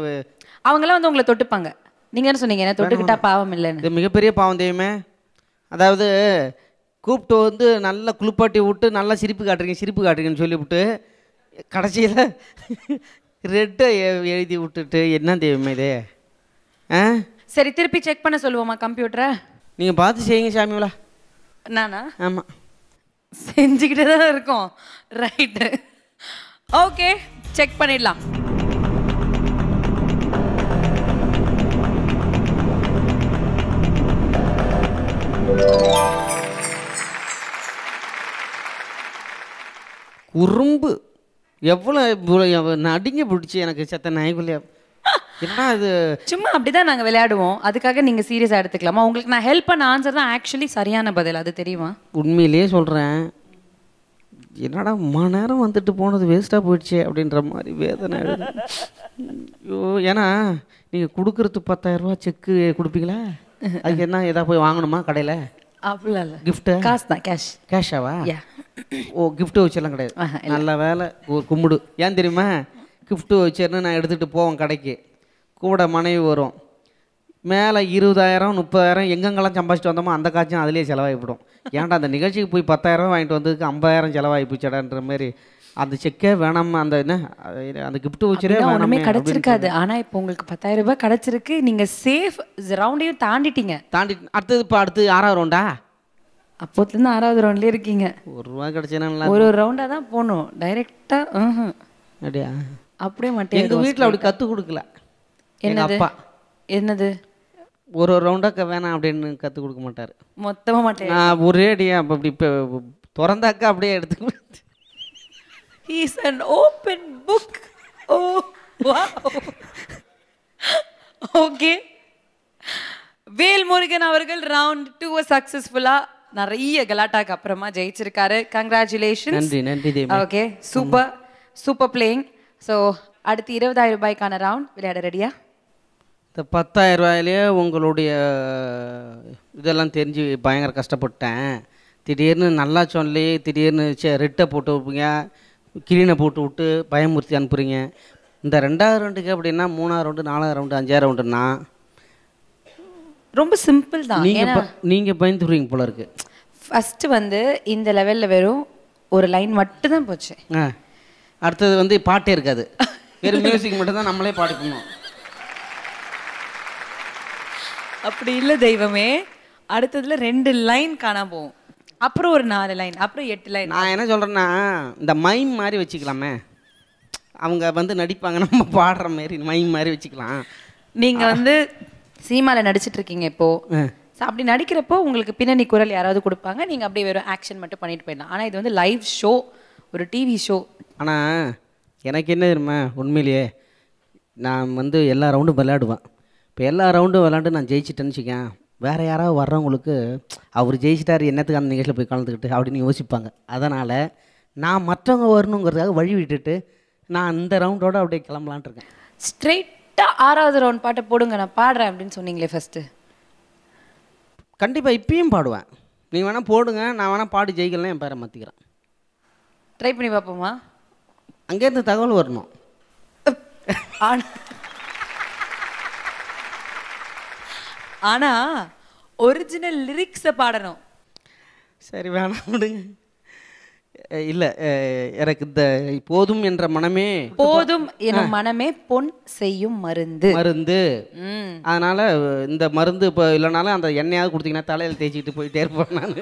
அவங்களாம் வந்து உங்களை தொட்டுப்பாங்க. நீங்க என்ன சொன்னீங்க? என்ன தொட்டுக்கிட்டா பாவம் இல்லைன்னு. இது மிகப்பெரிய பாவம் தெரியுமே. அதாவது கூப்பிட்டு வந்து நல்லா குளிப்பாட்டி விட்டு நல்லா சிரிப்பு காட்டுறீங்கன்னு சொல்லிவிட்டு கடைசியில் ரெட்டை எழுதி விட்டுட்டு என்ன தெரியுமே இது? ஆ சரி, திருப்பி செக் பண்ண சொல்லுவோமா கம்ப்யூட்டரை? நீங்கள் பார்த்து செய்யுங்க சாமியோலா. நானா? ஆமாம், செஞ்சுக்கிட்டே தான் இருக்கோம். ரைட்டு, ஓகே, செக் பண்ணிடலாம். குறும்பு எவ்வளோ நடிங்க பிடிச்சி எனக்கு செத்த நாய்க்குள்ளே. என்ன இது? சும்மா அப்படிதான் நாங்க விளையாடுவோம். அதுக்காக நீங்க சீரியஸா எடுத்துக்கலாமா? உங்களுக்கு நான் ஹெல்ப் பண்ண ஆன்சர் தான் ஆக்சுவலி சரியான பதில். அது தெரியுமா? உண்மையிலேயே சொல்கிறேன், என்னடா நேரம் வந்துட்டு போனது வேஸ்ட்டாக போயிடுச்சு அப்படின்ற மாதிரி வேதனை. ஐயோ, ஏன்னா நீங்கள் கொடுக்குறது 10,000 ரூபா செக்கு கொடுப்பீங்களா? அதுக்கு என்ன எதாவது போய் வாங்கணுமா கடையில்? அப்படிலாம் இல்லை, கிஃப்ட்டு காசு தான். கேஷாவா? ஓ, கிஃப்ட்டு வச்செல்லாம் கிடையாது. நல்ல வேலை, ஒரு கும்பிடு. ஏன் தெரியுமா? கிஃப்ட்டு வச்சேன்னு நான் எடுத்துகிட்டு போவேன் கடைக்கு, கூட மனைவி வரும், மேலே 20,000 30,000 எங்கெங்கெல்லாம் சம்பாதிச்சிட்டு வந்தோமோ அந்த காய்ச்சும் அதிலே செலவாகிவிடும். ஏன்டா அந்த நிகழ்ச்சிக்கு போய் 10,000 ரூபா வாங்கிட்டு வந்ததுக்கு 50,000 செலவாகி போச்சடான்ற மாதிரி. அந்த செக்கே வேணாம், அந்த என்ன அந்த கிஃப்ட் வச்சரே ஒன்றுமே கிடைச்சிருக்காது. ஆனால் இப்போ உங்களுக்கு 10,000 ரூபாய் கிடைச்சிருக்கு. நீங்கள் சேஃப் ரவுண்டையும் தாண்டிட்டீங்க. அடுத்தது இப்போ அடுத்து 6வது ரவுண்டா? அப்போத்துலேருந்து 6வது ரவுண்ட்லேயே இருக்கீங்க. ₹1 கிடைச்சேன்னா ஒரு ரவுண்டாக தான் போகணும் டைரெக்டாக. அப்படியா? அப்படியே மட்டும் எங்கள் வீட்டில் அப்படி கற்றுக் கொடுக்கல. என்னது அப்பா என்னது ஒரு ரவுண்டாக்க வேணாம் அப்படின்னு கற்றுக் கொடுக்க மாட்டார். மொத்தமாக மாட்டேன், நான் ஒரே அடியா அப்படி இப்போ திறந்தாக்கா அப்படியே எடுத்துக்க. He's an open book. Oh, wow. Okay. Velmurugan அவர்கள் ரவுண்ட் 2 சக்ஸஸ்ஃபுல்லாக நிறைய கலாட்டாக்கு அப்புறமா ஜெயிச்சிருக்காரு. கங்க்ராச்சுலேஷன்ஸ். நன்றி நன்றி Devi. Okay, super playing. So அடுத்து 20,000 ரூபாய்க்கான ரவுண்ட் விளையாட ரெடியா? இந்த 10,000 ரூபாயிலேயே உங்களுடைய இதெல்லாம் தெரிஞ்சு பயங்கர கஷ்டப்பட்டேன். திடீர்னு நல்லா சொல்லி திடீர்னு ரெட்டை போட்டு வைப்பீங்க, கிளீனை போட்டு விட்டு பயமுறுத்தி அனுப்புகிறீங்க. இந்த 2வது ரவுண்டுக்கு அப்படின்னா 3வது ரவுண்டு 4வது ரவுண்டு 5வது ரவுண்டுன்னா ரொம்ப சிம்பிள் தான். நீங்கள் பயந்துருவீங்க போல இருக்கு. ஃபஸ்ட்டு வந்து இந்த லெவலில் வெறும் ஒரு லைன் மட்டும் தான் போச்சு. அடுத்தது வந்து பாட்டே இருக்காது, வெறும் மியூசிக் மட்டும் தான், நம்மளே பாடிக்கணும். அப்படி இல்லை தெய்வமே. அடுத்ததுல 2 லைன் காணாம போகும், அப்புறம் ஒரு 4 லைன், அப்புறம் 8 லைன். நான் என்ன சொல்கிறேன்னா இந்த மைம் மாதிரி வச்சுக்கலாமே, அவங்க வந்து நடிப்பாங்க, நம்ம பாடுற மாதிரி மைம் மாதிரி வச்சுக்கலாம். நீங்கள் வந்து சினிமாவில் நடிச்சிட்டு இருக்கீங்க இப்போ. அப்படி நடிக்கிறப்போ உங்களுக்கு பின்னணி குரல் யாராவது கொடுப்பாங்க, நீங்கள் அப்படியே வெறும் ஆக்ஷன் மட்டும் பண்ணிட்டு போயிடலாம். ஆனால் இது வந்து லைவ் ஷோ, ஒரு டிவி ஷோ. ஆனால் எனக்கு என்ன தெரியுமா, உண்மையிலேயே நான் வந்து எல்லா ரவுண்டும் விளையாடுவேன். இப்போ எல்லா ரவுண்டும் விளையாண்டு நான் ஜெயிச்சிட்டேன்னு வச்சுக்கேன், வேறு யாராவது வர்றவங்களுக்கு அவர் ஜெயிச்சிட்டார் என்னத்துக்கு அந்த நிகழ்ச்சியில் போய் கலந்துக்கிட்டு அப்படின்னு யோசிப்பாங்க. அதனால் நான் மற்றவங்க வரணுங்கிறதுக்காக வழி விட்டுட்டு நான் இந்த ரவுண்டோடு அப்படியே கிளம்பலான்ட்டு இருக்கேன். ஸ்ட்ரெயிட்டாக 6வது ரவுண்ட் பாட்டை போடுங்க, நான் பாடுறேன் அப்படின்னு சொன்னீங்களே ஃபஸ்ட்டு. கண்டிப்பாக இப்பயும் பாடுவேன். நீங்கள் வேணால் போடுங்க, நான் வேணால் பாடி ஜெயிக்கலாம் என் பேரை மாற்றிக்கிறேன். ட்ரை பண்ணி பார்ப்போமா? அங்கேருந்து தகவல் வரணும். ஆனா ஒரிஜினல் லிரிக்ஸை பாடணும். சரி வேணாம் விடுங்க. இல்லை எனக்கு இந்த போதும் என்ற மனமே போதும் எனும் மனமே பொன் செய்யும் மருந்து. அதனால இந்த மருந்து இப்போ இல்லைனாலும் அந்த எண்ணெயாவது கொடுத்தீங்கன்னா தலையில் தேய்ச்சிக்கிட்டு போயிட்டே இருப்பேன் நான்.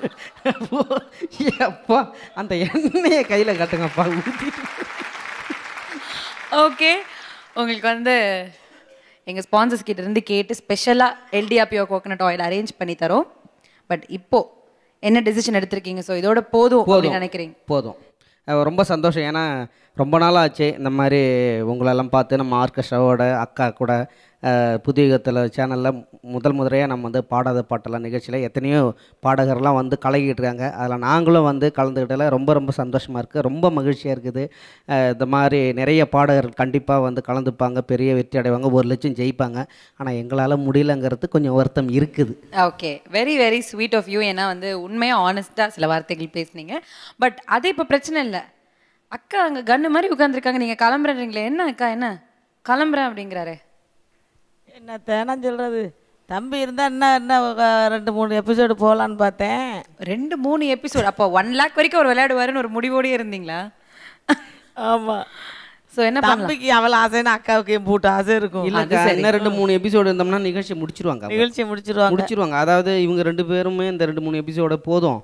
அப்பா அந்த எண்ணெயை கையில் கட்டுங்கப்பா ஊற்றிட்டு. ஓகே, உங்களுக்கு வந்து எங்கள் ஸ்பான்சர்ஸ் கிட்ட இருந்து கேட்டு ஸ்பெஷலாக எல்டிஆர்பிஓ கோகனட் ஆயில் அரேஞ்ச் பண்ணி தரோம். பட் இப்போ என்ன டெசிஷன் எடுத்திருக்கீங்க? ஸோ இதோட போதும் அப்படின்னு நினைக்கிறீங்க? போதும். ரொம்ப சந்தோஷம். ஏன்னா ரொம்ப நாளாக ஆச்சு இந்த மாதிரி உங்களெல்லாம் பார்த்து. நம்ம ஆர்கெஸ்ட்ராவோட அக்கா கூட புதியகத்தில் சேனலில் முதல்முறையாக நம்ம வந்து பாடாத பாட்டெல்லாம் நிகழ்ச்சியில் எத்தனையோ பாடகர்லாம் வந்து கலக்கிட்டு இருக்காங்க. அதில் நாங்களும் வந்து கலந்துக்கிட்டதில் ரொம்ப ரொம்ப சந்தோஷமாக இருக்குது, ரொம்ப மகிழ்ச்சியாக இருக்குது. இந்த மாதிரி நிறைய பாடகர்கள் கண்டிப்பாக வந்து கலந்துப்பாங்க, பெரிய வெற்றி அடைவாங்க, 1 லட்சம் ஜெயிப்பாங்க. ஆனால் எங்களால் முடியலங்கிறது கொஞ்சம் வருத்தம் இருக்குது. Okay, very very sweet of you. ஏன்னா வந்து உண்மையாக ஆனஸ்ட்டாக சில வார்த்தைகள் பேசுனீங்க. பட் அது இப்போ பிரச்சனை இல்லை. அக்கா அங்கே கன்று மாதிரி உட்காந்துருக்காங்க, நீங்கள் கிளம்புறீங்களே. என்ன அக்கா என்ன கிளம்புறேன் அப்படிங்கிறாரு? என்ன தேனா சொல்கிறது, தம்பி இருந்தால் என்ன 2-3 எபிசோடு போகலான்னு பார்த்தேன். 2-3 எபிசோடு? அப்போ 1 லேக் வரைக்கும் அவர் விளையாடுவாருன்னு ஒரு முடிவோடய இருந்தீங்களா? ஆமாம். ஸோ என்ன தம்பிக்கு அவ்வளோ ஆசைன்னு அக்காவுக்கு என் பூட்டு ஆசை இருக்கும். இல்லை, இன்னும் 2-3 எபிசோடு இருந்தோம்னா நிகழ்ச்சி முடிச்சிருவாங்க. அதாவது இவங்க 2 பேருமே இந்த 2-3 எபிசோட போதும்,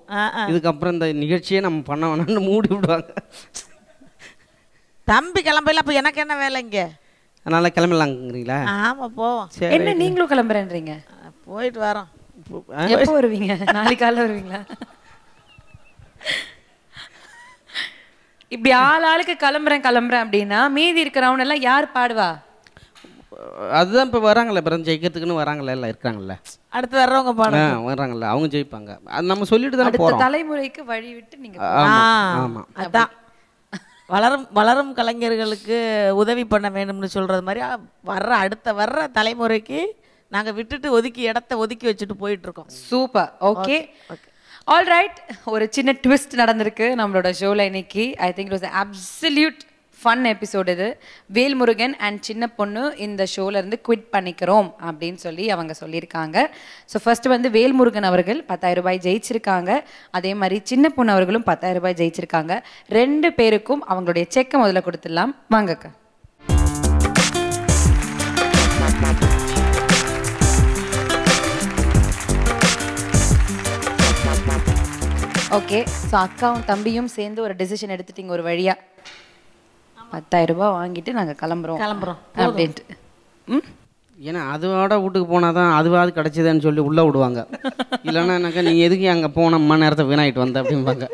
இதுக்கப்புறம் இந்த நிகழ்ச்சியே நம்ம பண்ண வேணாம்னு மூடி விடுவாங்க. தம்பி கிளம்பல, அப்போ எனக்கு என்ன வேலை இங்கே? அதனால கிளம்பலாங்கிறீங்களா? ஆமாம் போவோம். என்ன நீங்களும் கிளம்புறேன்றீங்க? போயிட்டு வரோம். எப்போ வருவீங்க? நாளைக்கு காலையில் வருவீங்களா? இப்படி ஆளுக்கு கிளம்புறேன் அப்படின்னா மீதி இருக்கிறவன் எல்லாம் யார் பாடுவா? அதுதான் இப்போ வராங்கல்ல, பிறந்த ஜெயிக்கிறதுக்குன்னு வராங்கல்ல, எல்லாம் இருக்காங்கல்ல, அடுத்து வர்றவங்க பாடு வர்றாங்கல்ல, அவங்க ஜெயிப்பாங்க. அது நம்ம சொல்லிட்டு தான் போகிறோம். தலைமுறைக்கு வழி விட்டு நீங்கள். ஆமாம், அதான் வளரும் கலைஞர்களுக்கு உதவி பண்ண வேண்டும்னு சொல்கிறது மாதிரி வர்ற தலைமுறைக்கு நாங்கள் விட்டுட்டு இடத்த ஒதுக்கி வச்சுட்டு போயிட்டுருக்கோம். சூப்பர். Okay, all right. ஒரு சின்ன ட்விஸ்ட் நடந்திருக்கு நம்மளோட ஷோவில் இன்னைக்கு. I think it was absolute fun episode. இது வேல்முருகன் அண்ட் சின்ன பொண்ணு இந்த ஷோலேருந்து குவிட் பண்ணிக்கிறோம் அப்படின்னு சொல்லி அவங்க சொல்லியிருக்காங்க. ஸோ ஃபஸ்ட்டு வந்து வேல்முருகன் அவர்கள் 10,000 ரூபாய் ஜெயிச்சிருக்காங்க. அதே மாதிரி சின்ன பொண்ணு அவர்களும் 10,000 ரூபாய் ஜெயிச்சிருக்காங்க. 2 பேருக்கும் அவங்களுடைய செக்கை முதல்ல கொடுத்துடலாம். வாங்கக்கா. ஓகே, ஸோ அக்காவும் தம்பியும் சேர்ந்து ஒரு டெசிஷன் எடுத்துட்டீங்க ஒரு வழியாக. 10,000 ரூபாய் வாங்கிட்டு நாங்கள் கிளம்புறோம் அப்படின்ட்டு. ஏன்னா அதோட வீட்டுக்கு போனால் தான் அதுவாது கிடச்சிதுன்னு சொல்லி உள்ளே விடுவாங்க. இல்லைன்னா என்னக்கா நீங்கள் எதுக்கு அங்கே போன நேரத்தை வீணாயிட்டு வந்த அப்படிம்பாங்க.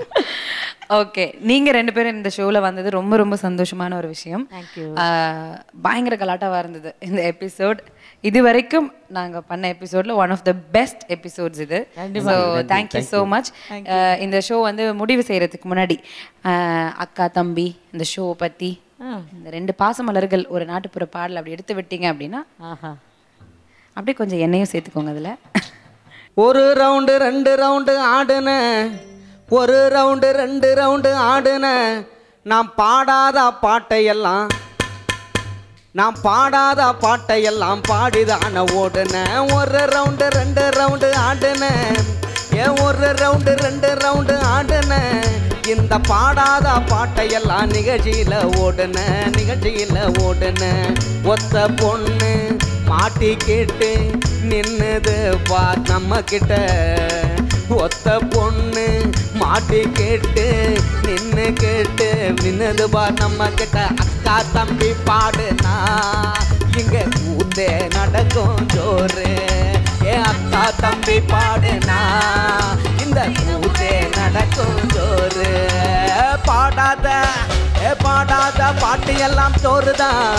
ஓகே, நீங்கள் 2 பேரும் இந்த ஷோவில் வந்தது ரொம்ப ரொம்ப சந்தோஷமான ஒரு விஷயம். பயங்கர கலாட்டாவாக இருந்தது இந்த எபிசோட். இது வரைக்கும் நாங்கள் பண்ண எபிசோடில் one of the best episodes இது. So thank you so much. இந்த ஷோ வந்து முடிவு செய்கிறதுக்கு முன்னாடி அக்கா தம்பி இந்த ஷோ பற்றி இந்த 2 பாசமலர்கள் ஒரு நாட்டுப்புற பாடல் அப்படி எடுத்து விட்டீங்க அப்படின்னா அப்படியே கொஞ்சம் எண்ணெயும் சேர்த்துக்கோங்க அதில். 1 ரவுண்டு 2 ரவுண்டு ஆடுன, 1 ரவுண்டு 2 ரவுண்டு ஆடுன, நான் பாடாத பாட்டையெல்லாம் பாடிதான ஓடுன. 1 ரவுண்டு 2 ரவுண்டு ஆடுன, 1 ரவுண்டு 2 ரவுண்டு ஆடுன, இந்த பாடாத பாட்டையெல்லாம் நிகழ்ச்சியில் ஓடுன. ஒத்த பொண்ணு மாட்டிக்கிட்டு நின்னுது பார் நம்ம கிட்ட, ஒத்த பொண்ணு மாட்டிக்கிட்டு நின்னுது பார் நம்ம கிட்ட. அக்கா தம்பி பாடுனா இங்க கூத்தே நடக்கும் ஜோறு, அக்கா தம்பி பாடுனா இந்த கூத்தே நடக்கும் ஜோறு. பாடாத பாட்டு எல்லாம் ஜோறுதான்,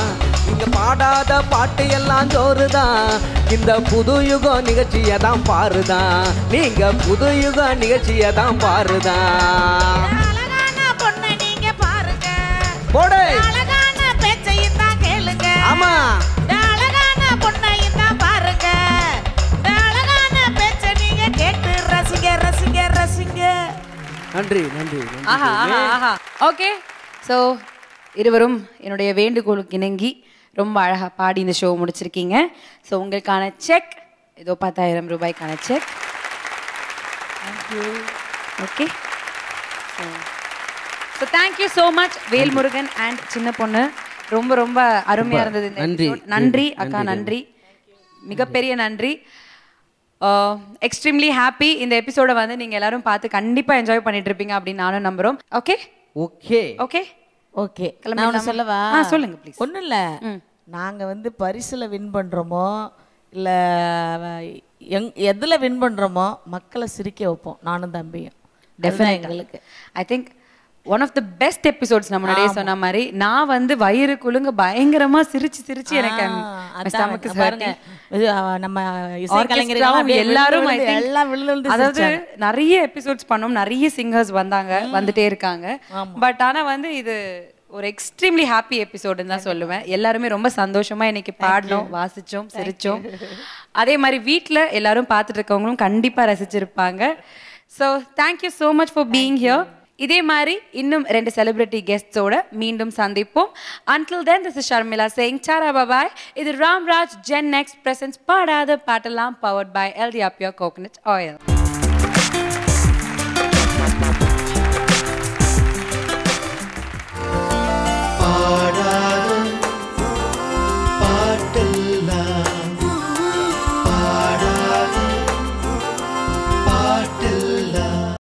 இங்க பாடாத பாட்டு எல்லாம் ஜோறுதான். இந்த புது யுகம் நிகழ்ச்சியை தான் பாருதான், நீங்க புது யுகம் நிகழ்ச்சியை தான் பாருதான். பொண்ணு நீங்க பாருங்க, போடு அழகான பேச்சையும் தான் கேளுங்க. ஆமா, அழகான பொண்ணையும் தான் பாருங்க, அழகான பேச்சை நீங்க கேட்டு நன்றி நன்றி ஆஹா ஆஹா ஆஹா ஓகே ஸோ இருவரும் என்னுடைய வேண்டுகோளுக்கு இணங்கி ரொம்ப அழகாக பாடி இந்த ஷோ முடிச்சிருக்கீங்க. ஸோ உங்களுக்கான செக் ஏதோ 10,000 ரூபாய்க்கான check. Thank you. Okay so thank you so much Velmurugan and சின்ன பொண்ணு. ரொம்ப ரொம்ப அருமையாக இருந்தது இந்த episode. நன்றி அக்கா, நன்றி, மிகப்பெரிய நன்றி. Extremely happy. இந்த எபிசோட வந்து நீங்கள் எல்லாரும் பார்த்து கண்டிப்பாக என்ஜாய் பண்ணிட்டு இருப்பீங்க அப்படின்னு நானும் நம்புகிறோம். Okay okay okay okay. நான் ஒன்று சொல்லவா? சொல்லுங்க ப்ளீஸ். ஒன்றும் இல்லை, நாங்கள் வந்து பரிசில் வின் பண்ணுறோமோ இல்லை எதில் வின் பண்ணுறோமோ மக்களை சிரிக்க வைப்போம் நானும் தம்பியும். Definitely I think one of the best episodes நம்ம முன்னாடியே சொன்ன மாதிரி நான் வந்து வயிறு குலுங்க பயங்கரமா சிரிச்சு சிரிச்சு எனக்கு நம்ம எல்லாரும் அதாவது நிறைய எபிசோட்ஸ் பண்ணோம், நிறைய சிங்கர்ஸ் வந்தாங்க, வந்துட்டே இருக்காங்க. பட் ஆனா வந்து இது ஒரு எக்ஸ்ட்ரீம்லி ஹாப்பி எபிசோடுன்னு தான் சொல்லுவேன். எல்லாருமே ரொம்ப சந்தோஷமா இன்னைக்கு பாடினோம், வாசிச்சோம், சிரிச்சோம். அதே மாதிரி வீட்டில் எல்லாரும் பார்த்துட்டு இருக்கவங்களும் கண்டிப்பா ரசிச்சிருப்பாங்க. So thank you so much for being here. இதே மாதிரி இன்னும் 2 செலிபிரிட்டி கெஸ்ட்ஸோட மீண்டும் சந்திப்போம். Until then, this is Sharmila saying tara bye bye. இது ராம்ராஜ் Gen Next presents பாடாத பாட்டெல்லாம் powered by LD Pure Coconut Oil.